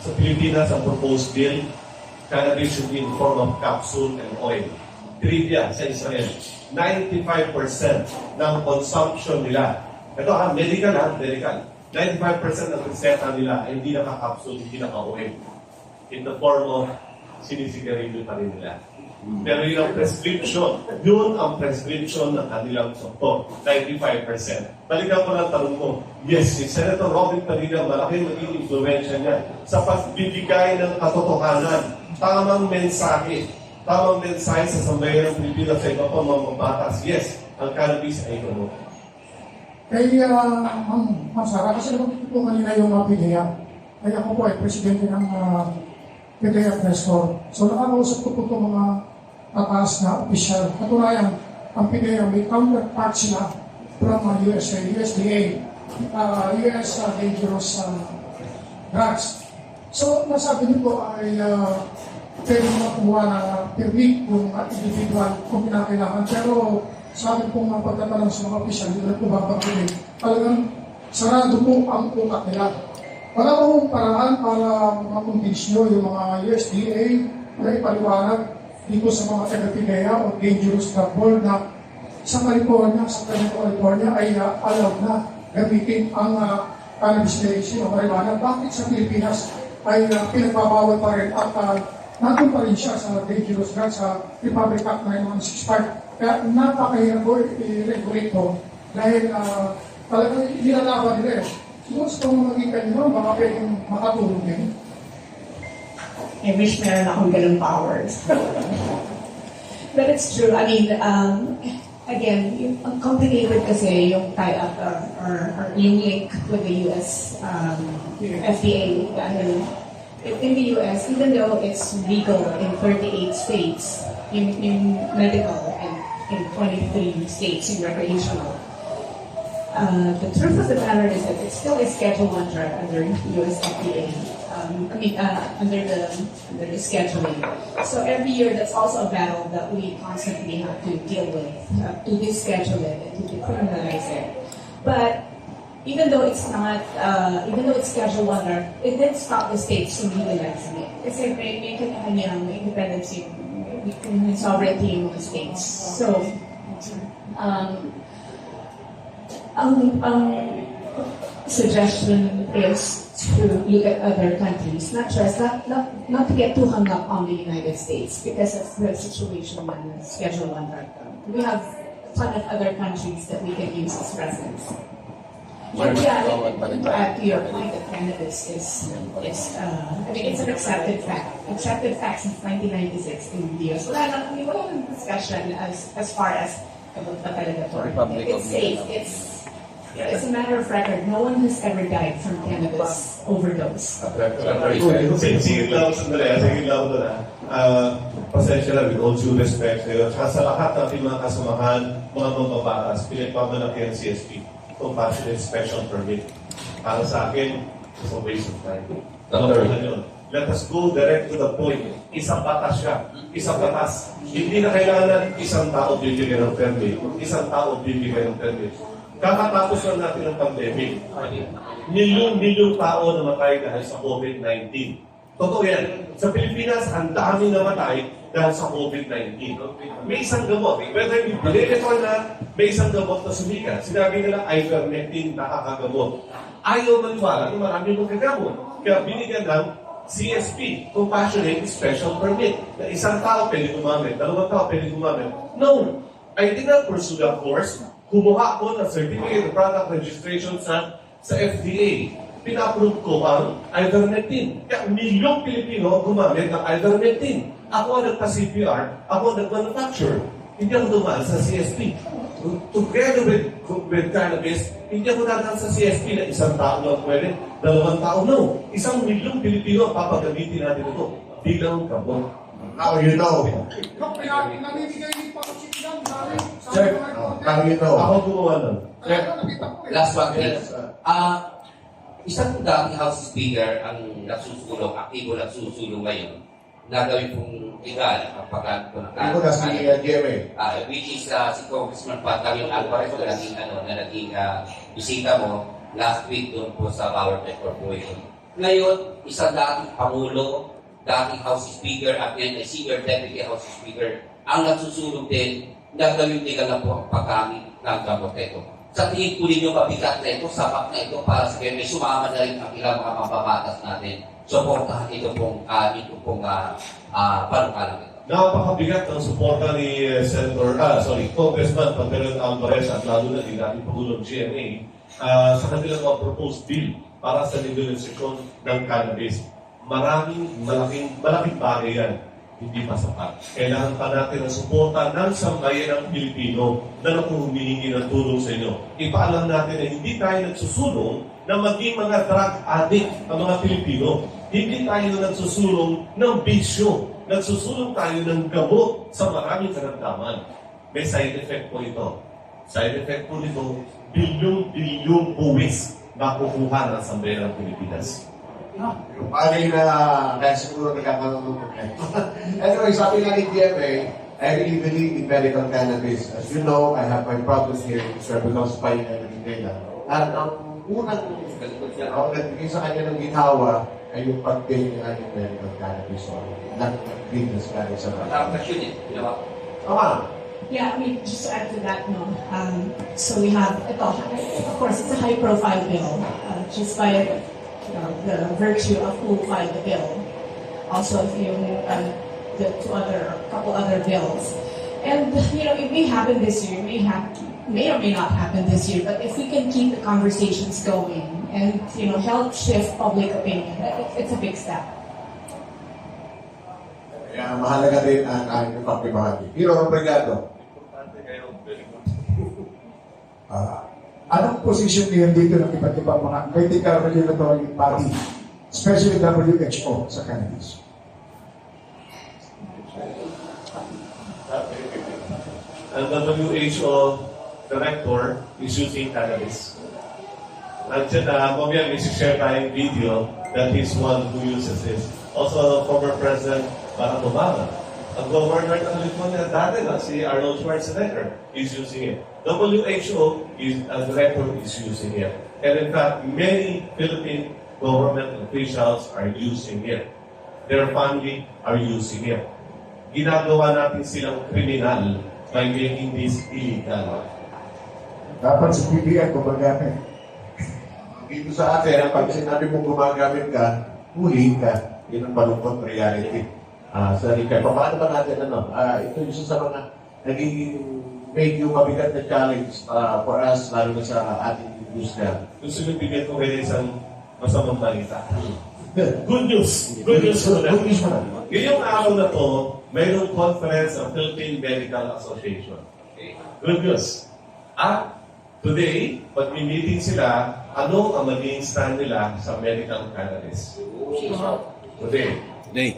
Sa Pilipinas, ang proposed bill, cannabis should be in form of capsule and oil. Trivia sa Israel, 95% ng consumption nila, ito medical. 95% ng reseta nila ay hindi naka-capsule, hindi naka-oil. In the form of sinisigarilyo pa rin nila. Pero yun ang prescription. Yun ang prescription ng kanilang doktor. 95%. Balikan ko lang tanong mo. Yes, si Senator Robin Padilla, malaking maging influensya niya sa pagbibigay ng katotohanan. Tamang mensahe sa sambayan ng Pilipinas sa iba pa mga batas. Yes, ang cannabis ay ito. Kaya, Ma'am Sarah, kasi naman ito kanina yung PDEA. Kaya ako po ay presidente ng PDEA Press Corps. So nakakausap ko po itong mga tataas na opisyal. Katunayan, ang PDEA may counterpart sila from USA, USDA, US Dangerous Drugs. So nasabi nito ay pwede makuha na permit kung individual kung kinakailangan. Pero sa akin pong mga pagtatanong sa mga opisyal, hindi na po babagay. Talagang sarado po ang utak nila. Wala akong paraan para makumbins nyo yung mga USDA na ipaliwanag dito sa mga taga-PDEA o Dangerous Drug Board na sa California ay allowed na gamitin ang cannabis medicine o marijuana. Bakit sa Pilipinas ay pinagbabawal pa rin at nandun pa rin siya sa Dangerous Drugs sa Republic Act 9165. Kaya napakahirap ko i-regulate ko dahil talagang nilalaban nila eh. Siguro sa itong magiging kanino, baka pwedeng makatulong din. I wish meron akong ganun powers. But it's true. I mean, again, ang complicated kasi yung tie-up or yung link with the US FDA. Dahil in the US, even though it's legal in 38 states, yung medical, and in 23 states, yung recreational, the truth of the matter is that it's still a Schedule I drug under US FDA. under the scheduling. So every year, that's also a battle that we constantly have to deal with, to deschedule it and to decriminalize it. But even though it's not, even though it's Schedule 1, it didn't stop the states from legalizing it. Kasi may kanya-kanyang independence yung sovereignty in the states. So, ang suggestion is to look at other countries, not to get too hung up on the United States because of the situation in Schedule 1. We have a ton of other countries that we can use as reference. And yeah, to add to your point that cannabis is it's an accepted fact since 1996 in the US. Wala nang discussion as far as about pa talaga to. It's safe. It's a matter of record. No one has ever died from cannabis overdose. Sige lang doon pasensya lang, with all due respect sa'yo. Tsaka sa lahat ng ating mga kasamahan, mga mambabatas, pinagpamalaki ang CSP. Compassionate Special Permit. Para sa akin, it's a waste of time. Let us go direct to the point. Isang batas siya. Isang batas. Hindi na kailangan isang tao bibigyan ng permit. Isang tao bibigyan ng permit. Kakatapos lang natin ng pandemic. Milyong tao namatay dahil sa COVID-19. Totoo yan. Sa Pilipinas, ang dami namatay dahil sa COVID-19. May isang gamot. Whether you believe it or not, may isang gamot na sumikat. Sinabi nila, ivermectin, nakakagamot. Ayaw maniwala na marami magagamot. Kaya binigyan ng CSP, Compassionate Special Permit, na isang tao pwede gumamit, dalawang tao pwede gumamit. No! I did not pursue that course. Kumuha ko ng Certificate of Product Registration sa FDA. Pina-approve ko ang ivermectin. Kaya milyong Pilipino gumamit ng ivermectin. Ako ang nagpa-CPR, ako ang nag-manufacture. Hindi ako dumaan sa CSP. Together with cannabis, hindi ako dadaan sa CSP na isang tao lang pwede, dalawang tao. No. Isang milyong Pilipino ang papagamitin natin ito bilang gamot. Now you know. Check. Now you know. Ako gumawa nun. Last one, please. Isang dating House Speaker ang nagsusulong, aktibo nagsusulong ngayon, nagawin pong legal ang paggamit po ng Ako na si GMA. which is si Congressman Paggamit Alvarez na naging bisita mo last week doon po sa Power Tech Corporation. Ngayon, isang dating Pangulo, dating House Speaker at then a senior Deputy House Speaker ang nagsusulong din nagawin legal na po ang paggamit ng gamot ito. Sa tingin po ninyo mabigat na ito, sapat na ito para sa may sumama na rin ang ilang mga mababatas natin. Suportahan ito pong panukalang ito. Napakabigat ng suporta ni Congressman Paggamit Alvarez at lalo na ni dating Pangulong GMA sa kanilang mga proposed bill para sa legalisasyon ng cannabis. Malaking bagay yan. Hindi pa sapat. Kailangan pa natin ang suporta ng sambayan ng Pilipino na humihingi ng tulong sa inyo. Ipaalam natin na hindi tayo nagsusulong na maging mga drug addict ang mga Pilipino. Hindi tayo nagsusulong ng bisyo. Nagsusulong tayo ng gamot sa maraming karamdaman. May side effect po ito. Side effect po nito, bilyong buwis makukuha ng sambayan ng Pilipinas. Yung bagay na dahil siguro nagkakaroon ng Anyway, sabi nga ni DFA, I really believe in medical cannabis. As you know, I have my problems here because pa yun na naging nila. At ang unang nagbigay sa kanya ng gitawa ay yung pag-pay ng ating medical cannabis or not-business cannabis. Yeah, I mean, just to add to that, so we have, of course, it's a high-profile bill, just by the virtue of who filed the bill. Also, the couple other bills. And, it may happen this year, may or may not happen this year, but if we can keep the conversations going and, help shift public opinion, it's a big step. Kaya mahalaga din ang aking pagbibahagi. Hiro, obrigado. Anong position niyo dito ng iba't ibang mga medical regulatory body, especially WHO sa cannabis? Ang WHO director is using cannabis. At mamaya may share tayong video that he's one who uses this. Also, former President Barack Obama, ang governor ng California dati na si Arnold Schwarzenegger is using it. WHO director is using it. And in fact, many Philippine government officials are using it. Their family are using it. Ginagawa natin silang kriminal by making this illegal. Dapat sa PBM gumagamit. Dito sa atin, pag sinabi mong gumagamit ka, huli ka. Yun ang malungkot reality. Sa Rika. Paano ba natin ito yung isa sa mga naging medyo mabigat na challenge for us, lalo na sa ating industriya. Gusto nyo bigyan ko kayo isang masamang balita. Good news! Good news muna. Good news muna. Ngayong araw na to, mayroong conference ng Philippine Medical Association. Okay. Good news. At today, pag meeting sila, ano ang magiging stand nila sa medical cannabis? Today.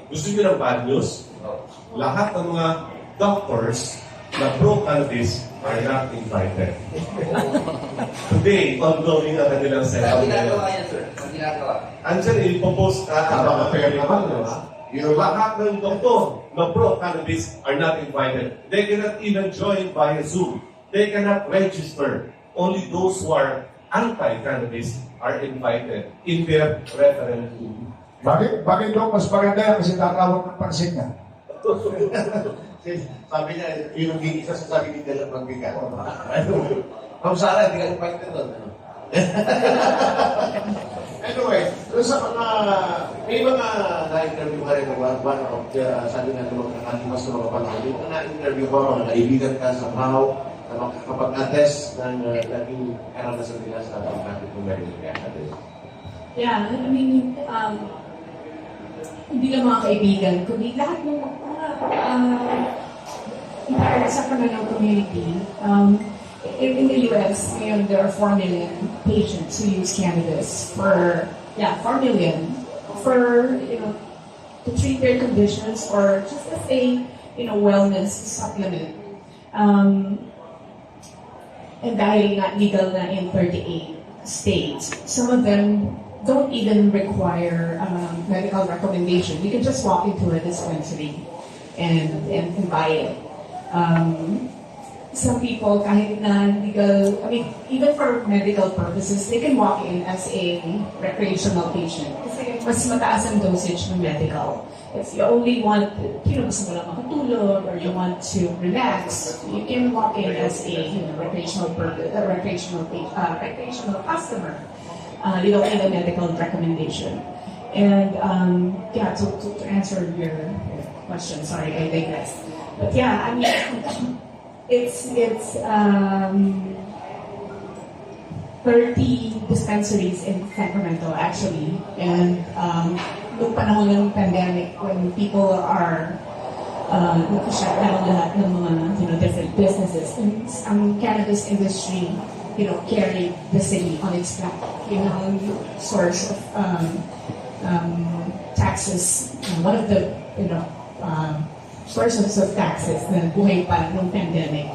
Gusto nyo ng bad news? Lahat ng mga doctors na pro-cannabis are not invited. Today, ongoing ang kanilang setup. Ang ginagawa yan, sir. Ang ginagawa. Andyan, ipopost Baka fair naman, di ba? yung lahat ng doktor na pro-cannabis are not invited. They cannot even join via Zoom. They cannot register. Only those who are anti-cannabis are invited in their referendum. Bakit daw mas maganda yan kasi tatawag ng pansin niya? Sabi niya, yung isa sa sabi ni Dela Pagbigat. Ma'am Sarah, hindi ka invited doon. Anyway, sa mga, may mga na-interview ka rin, one of the, sabi nga naman, nakalimas na mga panahon, yung na-interview ba, mga kaibigan ka sa PAO, na makakapag-attest ng naging karanasan nila sa pagkakit ng medical cannabis. Yeah, I mean, hindi lang mga kaibigan, kundi lahat ng mga entire Sacramento community. In the US, ngayon, there are 4 million patients who use cannabis for, 4 million for, to treat their conditions or just as a, wellness supplement. And dahil nga legal na in 38 states, some of them don't even require medical recommendation. You can just walk into a dispensary and buy it. Some people, kahit na legal, even for medical purposes, they can walk in as a recreational patient. Kasi mas mataas ang dosage ng medical. If you only want, gusto mo lang makatulog or you want to relax, you can walk in as a recreational customer. You don't need a medical recommendation. And to answer your question, sorry, I digress. But yeah, it's 30 dispensaries in Sacramento actually, and noong panahon ng pandemic when people are naka-shut down lahat ng mga different businesses, ang cannabis industry carried the city on its back. Ang source of taxes, one of the sources of taxes na buhay pa ng pandemic.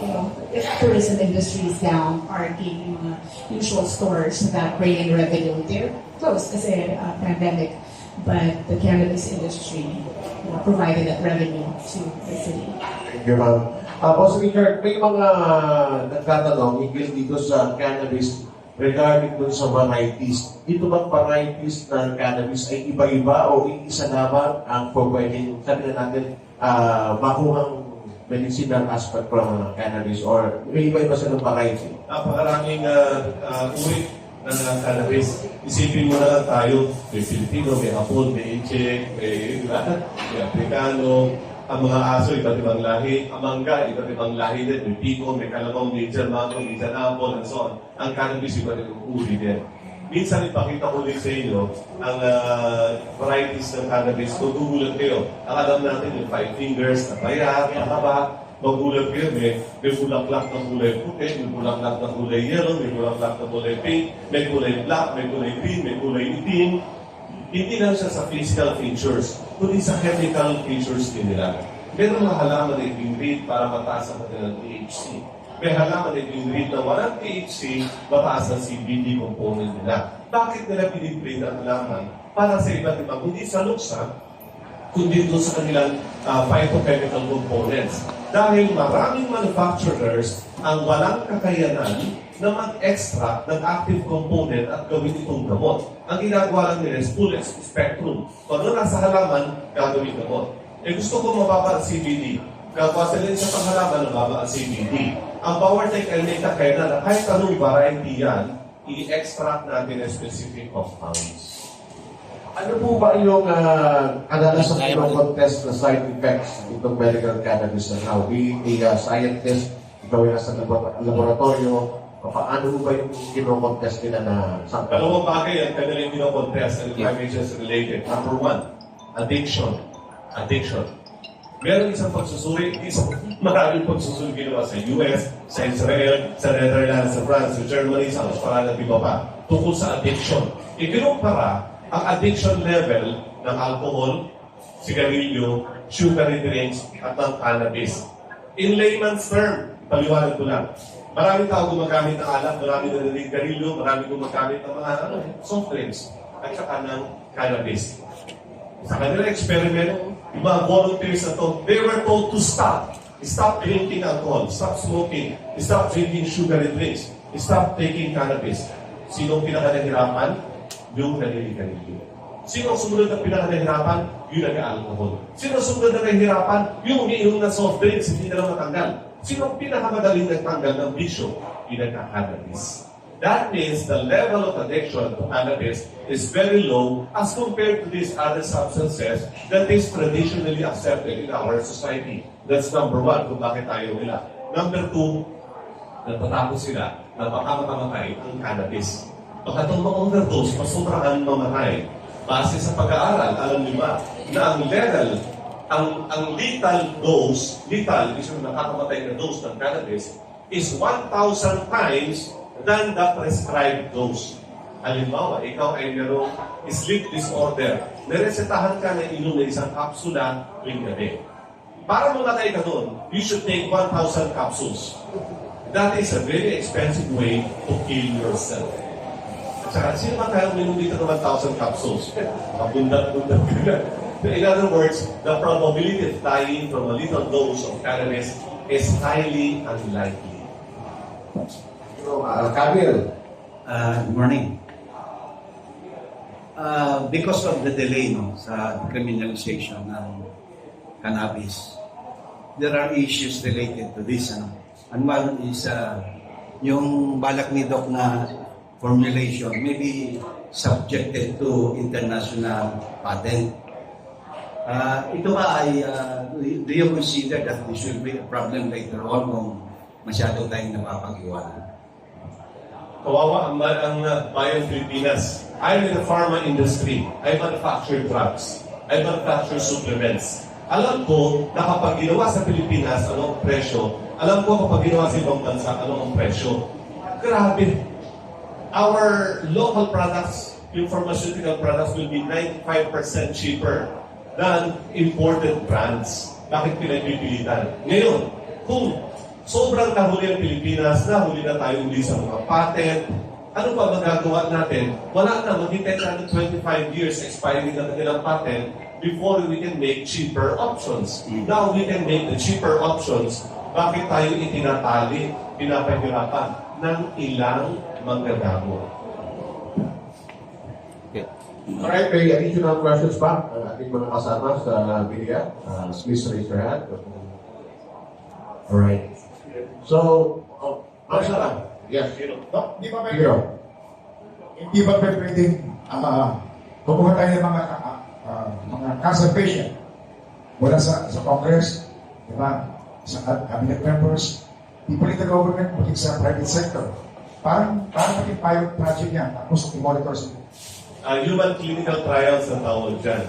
If tourism industry is down, parking, mga usual stores that bring in revenue, they're closed kasi pandemic. But the cannabis industry provided that revenue to the city. Thank you, ma'am. Boss Richard, may mga nagtatanong higil dito sa cannabis regarding dun sa varieties. Dito bang varieties ng cannabis ay iba-iba o isa lamang ang pwedeng, sabi na natin, makuhang medicinal aspect from cannabis or may iba-iba silang variety? Napakaraming uri ng cannabis. Isipin mo na lang tayo, may Filipino, may Hapon, may Inche, may Africano, ang mga aso, iba't ibang lahi, ang mangga, iba't ibang lahi din, may pico, may kalamang, may mango, may apple, and so on. Ang cannabis, iba't ibang uri din. Minsan ipakita ko din sa inyo ang varieties ng cannabis. Magugulat kayo. Ang alam natin yung 5 fingers na payat, mahaba. Magugulat kayo, may bulaklak na kulay puti, may bulaklak na kulay yellow, may bulaklak na kulay pink, may kulay black, may kulay green, may kulay itim. Hindi lang siya sa physical features, kundi sa chemical features din nila. Meron mga halaman na ibingrade para mataas ang kanilang THC. May halaman na ibingrade na walang THC, mataas ang CBD component nila. Bakit nila binibreed ang halaman? para sa iba't ibang, hindi sa luksa, kundi doon sa kanilang phytochemical components. Dahil maraming manufacturers ang walang kakayanan na mag-extract ng active component at gawin itong gamot. Ang ginagawa lang nila is full spectrum. Kung ano nasa halaman, gagawin gamot. Gusto ko mababa ang CBD. Gagawa sila sa panghalaman, mababa ang CBD. Ang PowerTech ay may kakayanan na kahit anong variety yan, i-extract natin ang specific compounds. Ano po ba yung kadalasan contest na side effects itong medical cannabis na now? Being a scientist, ikaw yung nasa laboratorio, paano ba yung kino-contest nila na sample? Dalawang bagay ang kanilang kino-contest and damages related. Number one, addiction. Addiction. Meron isang pagsusuri, maraming pagsusuri ginawa sa US, sa Israel, sa Netherlands, sa France, sa Germany, sa Australia, at iba pa, tungkol sa addiction. Ikinumpara ang addiction level ng alcohol, sigarilyo, sugary drinks, at ng cannabis. In layman's term, paliwanag ko lang. Maraming tao gumagamit ng alak, maraming narinig garilyo, maraming gumagamit ng mga soft drinks, at saka ng cannabis. Sa kanilang experiment, yung mga volunteers na to, they were told to stop. Stop drinking alcohol, stop smoking, stop drinking sugary drinks, stop taking cannabis. Sinong pinaka-nahirapan? Yung naliligarilyo. Sino ang sumunod na pinaka-nahirapan? Yung nag-alcohol. Sino ang sumunod na nahihirapan? Yung umiinom na soft drinks, hindi na lang matanggal. Sino ang pinakamadaling nagtanggal ng bisyo? Yung nagka-cannabis. That means the level of addiction to cannabis is very low as compared to these other substances that is traditionally accepted in our society. That's number one, kung bakit tayo nila. Number two, natatapos sila na baka makamatay ang cannabis. Baka itong ma-overdose, masubrahan mamatay. Base sa pag-aaral, alam niyo ba, na ang level, ang lethal dose, lethal, is yung nakakamatay na dose ng cannabis, is 1,000 times than the prescribed dose. Halimbawa, ikaw ay merong sleep disorder. Niresetahan ka na inom na isang kapsula tuwing gabi. Para mamatay ka doon, you should take 1,000 capsules. That is a very expensive way to kill yourself. Saka, sino ba tayo uminom dito ng 1,000 capsules? Mabundat-bundat ka na. In other words, the probability of dying from a little dose of cannabis is highly unlikely. Kamil, Good morning. Because of the delay sa criminalization ng cannabis, there are issues related to this. And one is yung balak ni Doc na formulation may be subjected to international patent. Ito ba ay, do you consider that this will be a problem later on kung masyado tayong napapag-iwanan? Kawawa ang bayan Pilipinas. I'm in the pharma industry. I manufacture drugs. I manufacture supplements. Alam ko na kapag ginawa sa Pilipinas, ano ang presyo. Alam ko kapag ginawa sa ibang bansa, ano ang presyo. Grabe. Our local products, yung pharmaceutical products, will be 95% cheaper than imported brands. Bakit pinagpipilitan? Ngayon, kung sobrang nahuli ang Pilipinas, nahuli na tayo uli sa mga patent, ano pa magagawa natin? Wala na, maghintay natin 25 years expiring na kanilang patent before we can make cheaper options. Now we can make the cheaper options. Bakit tayo itinatali, pinapahirapan ng ilang manggagawa? Okay. alright, may additional questions pa? Ating mga kasama sa media. Please raise your hand. Alright. So, Zarah. Yes. No, di ba Hero. hindi ba pwedeng kumuha tayo ng mga cancer patient mula sa Congress, di ba? Sa cabinet members, people in the government, maging sa private sector. Parang maging pilot project yan, tapos i-monitor sila. Human clinical trials ang tawag dyan.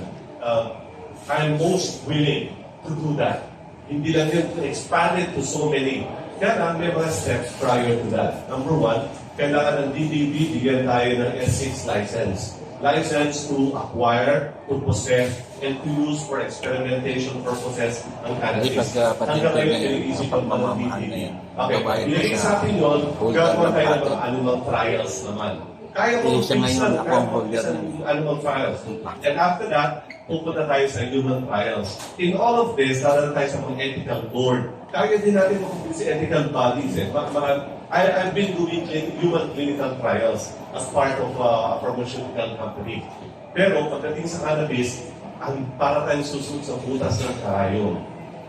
I'm most willing to do that. Hindi lang yun to expand it to so many. Kaya lang, may mga steps prior to that. Number one, kailangan ng DDB, bigyan tayo ng S6 license. License to acquire, to possess, and to use for experimentation purposes ang cannabis. Hanggang ngayon, pinag-iisipan pa ng DDB. Okay, ilagay sa atin yun, gagawa tayo ng mga anumang trials naman. Kaya mo Isa ngayon, ako ang holder ng animal trials. And after that, pupunta tayo sa human trials. In all of this, darating tayo sa mga ethical board. Kaya din natin makumpit sa ethical bodies. I've been doing human clinical trials as part of a pharmaceutical company. Pero pagdating sa cannabis, para tayong susunod sa butas ng karayom.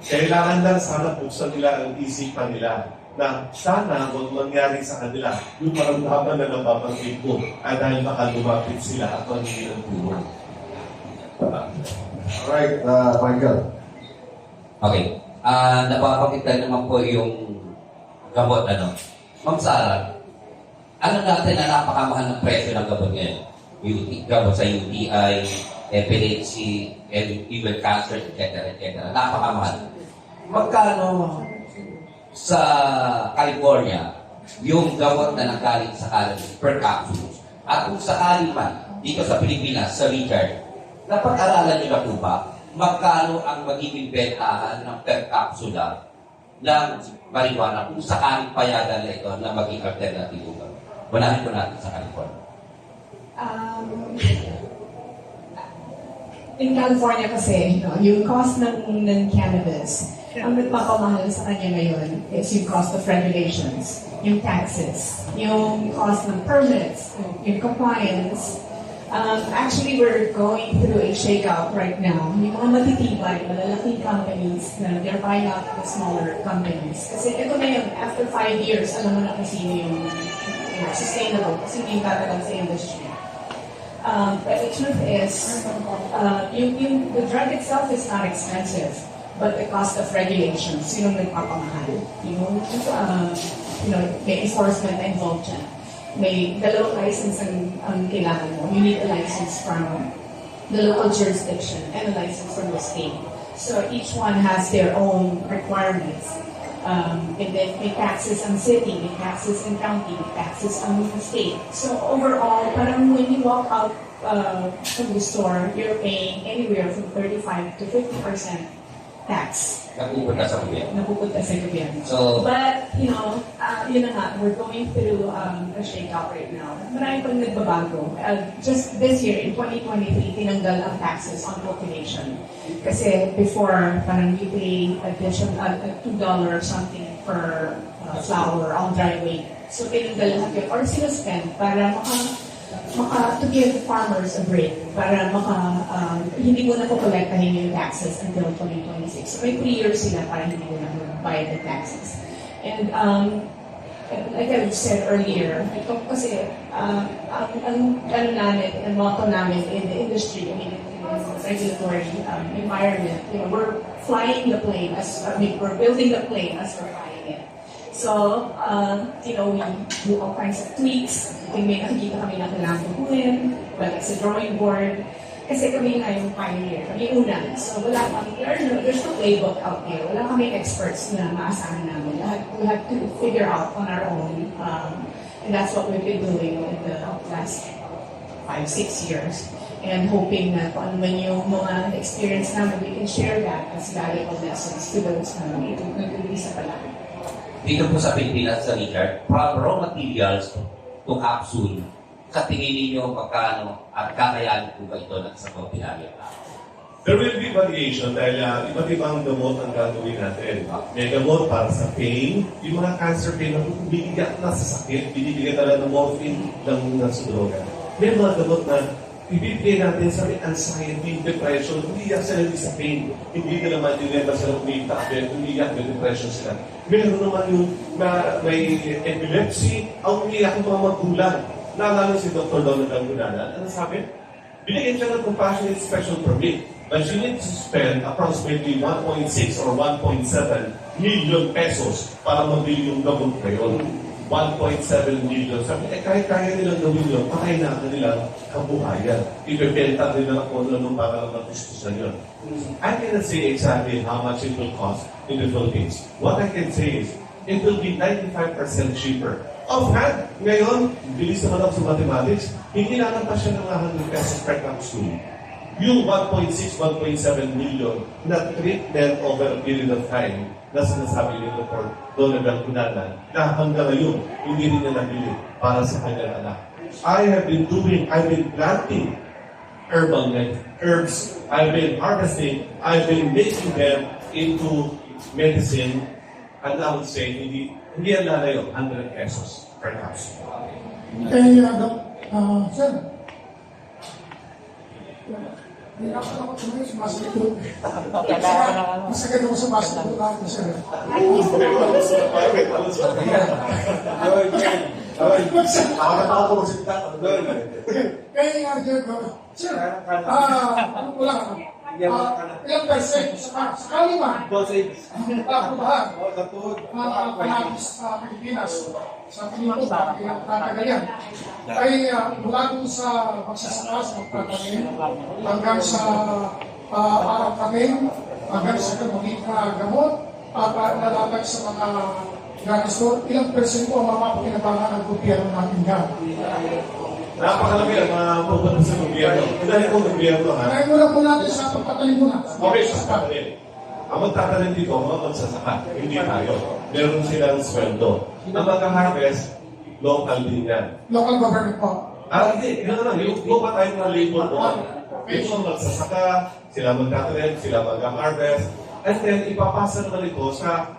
Kailangan lang sana buksan nila ang isipan nila na sana huwag mangyari sa kanila yung maramdaman na nababanggit ko at dahil baka lumapit sila at mangingi ng tulong. Alright, Michael. Okay. Napapakita naman po yung gamot, ano. Ma'am Zarah, ano natin na napakamahal ng presyo ng gamot ngayon? Gamot sa UTI, epilepsy, and even cancer, etc. Napakamahal. Magkano sa California yung gamot na nanggaling sa cannabis per capsule? At kung sakali man, dito sa Pilipinas, sa Richard, napag-aralan nyo na po ba magkano ang magiging bentahan ng per capsula ng marijuana kung sakaling payagan na ito na maging alternative ba? Walahin po natin sa California. In California kasi, yung cost ng cannabis, ang nagpapamahal sa kanya ngayon is yung cost of regulations, yung taxes, yung cost ng permits, yung compliance. Actually, we're going through a shakeout right now. Yung mga matitibay, malalaking companies na they're buying out the smaller companies. Kasi ito na yun, after 5 years, alam mo na kung sino yung sustainable, kasi yung tatagal sa industry. But the truth is, the drug itself is not expensive, but the cost of regulations, yung nagpapamahal. May enforcement involved dyan. May dalawang license ang kailangan mo. You need a license from the local jurisdiction and a license from the state. So each one has their own requirements. And then may taxes on city, may taxes in county, may taxes on the state. So overall, parang when you walk out from the store, you're paying anywhere from 35 to 50% tax. Napupunta sa gobyerno. Napupunta sa gobyerno. So, But, yun na nga, we're going through a shakeout right now. Marami pang nagbabago. Just this year, in 2023, tinanggal ang taxes on cultivation. Kasi before, parang you pay additional $2 something per flower on dry weight. So, tinanggal lahat yun. Or sinuspend para to give farmers a break para hindi mo na kukolektahin yung taxes until 2026. So may 3 years sila para hindi mo na bayad the taxes. And like I said earlier, ito kasi ang motto namin in the industry, in the regulatory environment, we're flying the plane we're building the plane as we're flying it. So, we do all kinds of tweaks. May nakikita kami na kailangan gawin, whether it's a drawing board. Kasi kami na yung pioneer, kami una. So, wala kami, there's no playbook out there. Wala kami experts na maasahan namin. We have to figure out on our own. And that's what we've been doing in the last 5-6 years. And hoping that when yung mga experience namin, we can share that as valuable lessons to those na nag-uwisa pa lang. dito po sa Pilipinas, sa Richard, raw materials to capsule, sa tingin ninyo magkano at kakayanin po ba ito ng isang kompinaryo? There will be variation dahil iba't ibang gamot ang gagawin natin. May gamot para sa pain, yung mga cancer pain na bibigyan na sa sakit, binibigyan talaga ng morphine ng droga. May mga gamot na ibibigay natin sa anxiety, depression, umiyak sila sa pain. Hindi ka naman dineba sila umiyak, umiyak, may depression sila. Meron naman yung may epilepsy, ang umiyak ng mga magulang. Naalala si Dr. Donald Anggunana, ano sabi? Binigyan siya ng compassionate special permit. But she needs to spend approximately 1.6 or 1.7 million pesos para mabili yung gamot ngayon. 1.7 million. Sabi, kahit kaya nilang gawin yun, pakain natin nilang kabuhayan. Ipepenta nila kung ano para lang matustusan yun. I cannot say exactly how much it will cost in the Philippines. What I can say is, it will be 95% cheaper. Offhand, ngayon, bilis naman ako sa mathematics, hindi nalang pa siya ng 100 pesos per capsule. Yung 1.6, 1.7 million na treatment over a period of time na sinasabi ni Dr. Donald Anggunana na hanggang ngayon, hindi rin niya nabili para sa kanyang anak. I've been planting herbs, I've been harvesting, I've been making them into medicine, and I would say, hindi yan lalayo, 100 pesos per capsule. Sir, hirapan ako tumayo sa basketball. Masakit ako sa basketball natin, sir. Ako magsalita. Kaya nga, sir, ano ko lang, ilang percent sakali ba? Aprobahan. Cannabis sa Pilipinas. Sa Pilipinas, ilang tatagal yan. Ay mula dun sa pagsasaka sa magtatanim, hanggang sa araw kami, hanggang sa magiging gamot, nalatag sa mga gun store, ilang percent po ang mapapakinabangan ng gobyerno natin dyan. Napakalami ang mga pupunta sa gobyerno. Dahil kung gobyerno, ha? Kaya muna po natin sa pagtatanim muna. Okay, sasakalim. Ang magtatanim dito, mga magsasaka. Hindi tayo. Meron silang sweldo. Ang mag-harvest, local din yan. Local government po. Hindi. Gano'n lang. Yung lupa tayo ng labor doon. Ito ang magsasaka, sila magtatanim, sila mag-harvest, and then ipapasa naman ito sa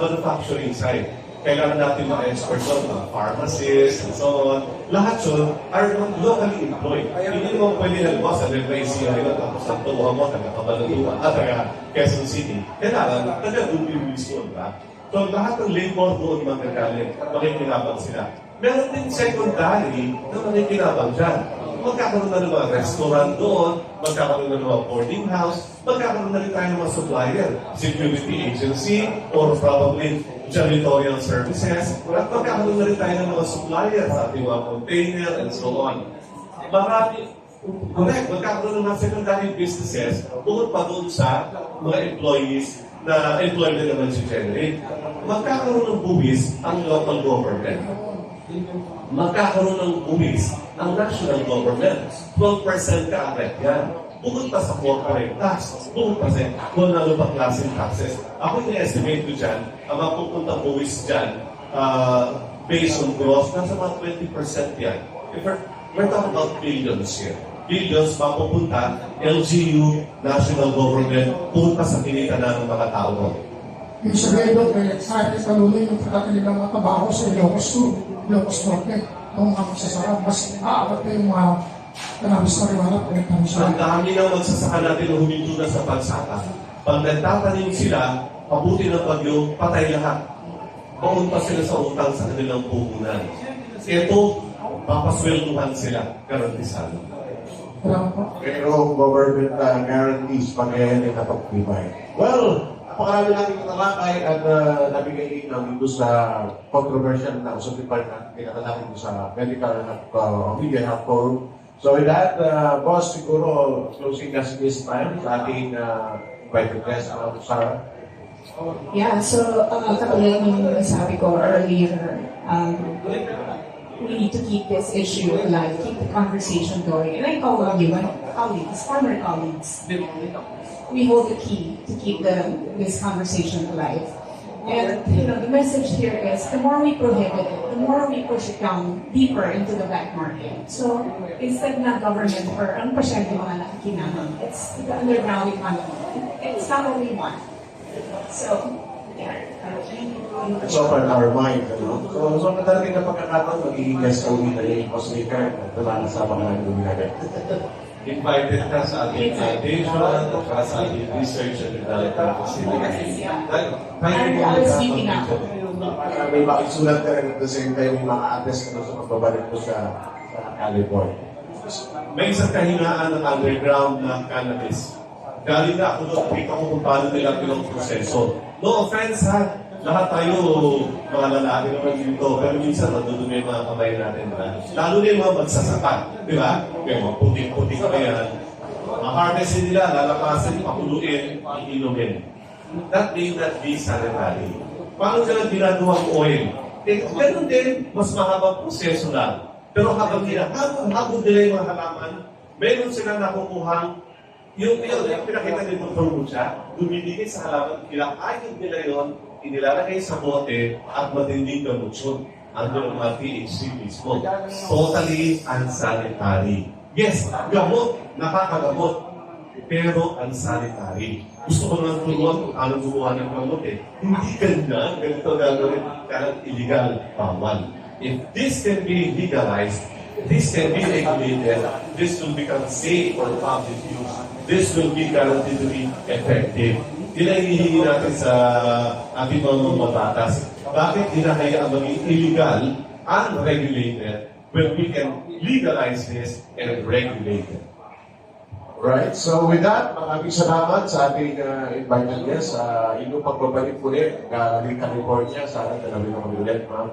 manufacturing side. Kailangan natin ma-export doon, mga pharmacists, and so on. Lahat yun are locally employed. Hindi mo pwede halimbawa sa Regulasyon ngayon, tapos ang tuwa mo, taga-Kabalutuan, taga Quezon City. Kailangan, taga-Dubiwis doon, ba? So, lahat ng labor doon magagaling, makikinabang sila. Meron din secondary na makikinabang dyan. Magkakaroon na ng mga restaurant doon, magkakaroon na ng mga boarding house, magkakaroon na rin tayo ng mga supplier, security agency, or probably janitorial services, at magkakaroon na rin tayo ng mga supplier sa ating mga container and so on. Marami, correct, magkakaroon ng mga secondary businesses bukod pa doon sa mga employees na employment naman si generate. Magkakaroon ng buwis ang local government. Magkakaroon ng buwis ang national government. 12% ka agad yan. Bukod pa sa corporate tax, bukod pa sa kung ano pa klaseng taxes. Ako yung estimate ko dyan, ang mapupuntang buwis dyan, based on gross, nasa mga 20% yan. We're talking about billions here. Billions mapupunta, LGU, national government, bukod pa sa kinita ng mga tao. Yung sabihin doon, kaya excited ka luloy yung pagkakalit ng mga tabaho sa Ilocos Norte. Kung ang magsasarap, mas aabot na yung mga cannabis na riwanap. Ang dami ng magsasaka natin na huminto na sa pagsaka. Pag nagtatanim sila, pabuti ng bagyo, patay lahat. Paun pa sila sa utang sa kanilang puhunan. Ito, papaswelduhan sila, garantisado. Pero government guarantees pag-ayan ay napagpibay. Well, napakarami natin katalakay at nabigay din dito sa controversial na usapin pa na pinakalakin dito sa medical media health forum. So with that, boss, siguro closing us this time sa ating invited guest, Zarah. Yeah, so katulad ng sabi ko earlier, we need to keep this issue alive, keep the conversation going. And I call on you, my colleagues, former colleagues. We hold the key to keep this conversation alive. And the message here is the more we prohibit it, the more we push it down deeper into the black market. So instead na government or ang pasyente mga nakikinanam, it's the underground economy. It's not what we want. So, yeah. It's open our mind, ano? So madalating na pagkakataon, magiging guest only na yung posmaker at wala na sa mga nagdumilagan. Invited ka sa ating foundation at sa ating research and development facility. I was speaking out. May makisulat ka rin at the same time, may mga address ka sa pagbabalik ko sa California. May isang kahinaan ng underground na cannabis. Galing na ako doon, kita ko kung paano nila pinong proseso. No offense ha, lahat tayo mga lalaki naman dito, pero minsan madudumi yung mga kamay natin. Lalo na yung mga magsasaka, di ba? May mga puting-puting pa yan. Ma-harvestin nila, lalapasin, pakuluin, iinumin. That may not be sanitary. Paano sila ginagawang oil? Ganun din, mas mahabang proseso lang. Pero habang habang nila yung mga halaman, meron sila nakukuhang yung pinakita ni Dr. Mucha, dumidikit sa halaman, pinakayod nila yun, inilalagay sa bote at matinding gamot yun. Ano ang mga THC mismo. Totally unsanitary. Yes, gamot, nakakagamot. Pero unsanitary. Gusto ko nang turuan kung ano gumawa ng gamot eh. Hindi ganyan. Ganito gagawin. Kaya illegal. Bawal. If this can be legalized, this can be regulated, this will become safe for public use. This will be guaranteed to be effective. Yun ang hinihingi natin sa ating mga mabatas. Bakit hinahayaan maging illegal, unregulated, when we can legalize this and regulate it? Right, so with that, maraming salamat sa ating invited guest. Inyong pagbabalik ulit, galing California. Sana talabi na kami ulit, ma'am.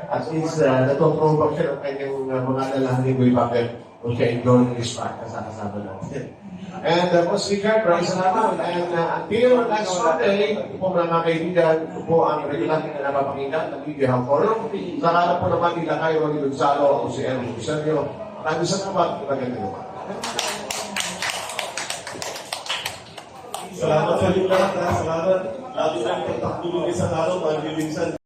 At least, natutubag siya ng kanyang mga alalahanin ko bakit kung siya enjoy ng ispak na kasama natin. And Boss Richard, maraming salamat. And until next Sunday, ito po mga kaibigan, ito po ang regular na napapakinggan ng Media Health Forum. Sa kala po naman nila kayo, Ronnie Gonzalo, o si Erwin Sergio. Maraming salamat. Magandang naman. Salamat sa inyo lahat. Salamat. Lalo na yung pagtakbo ng isang araw, mga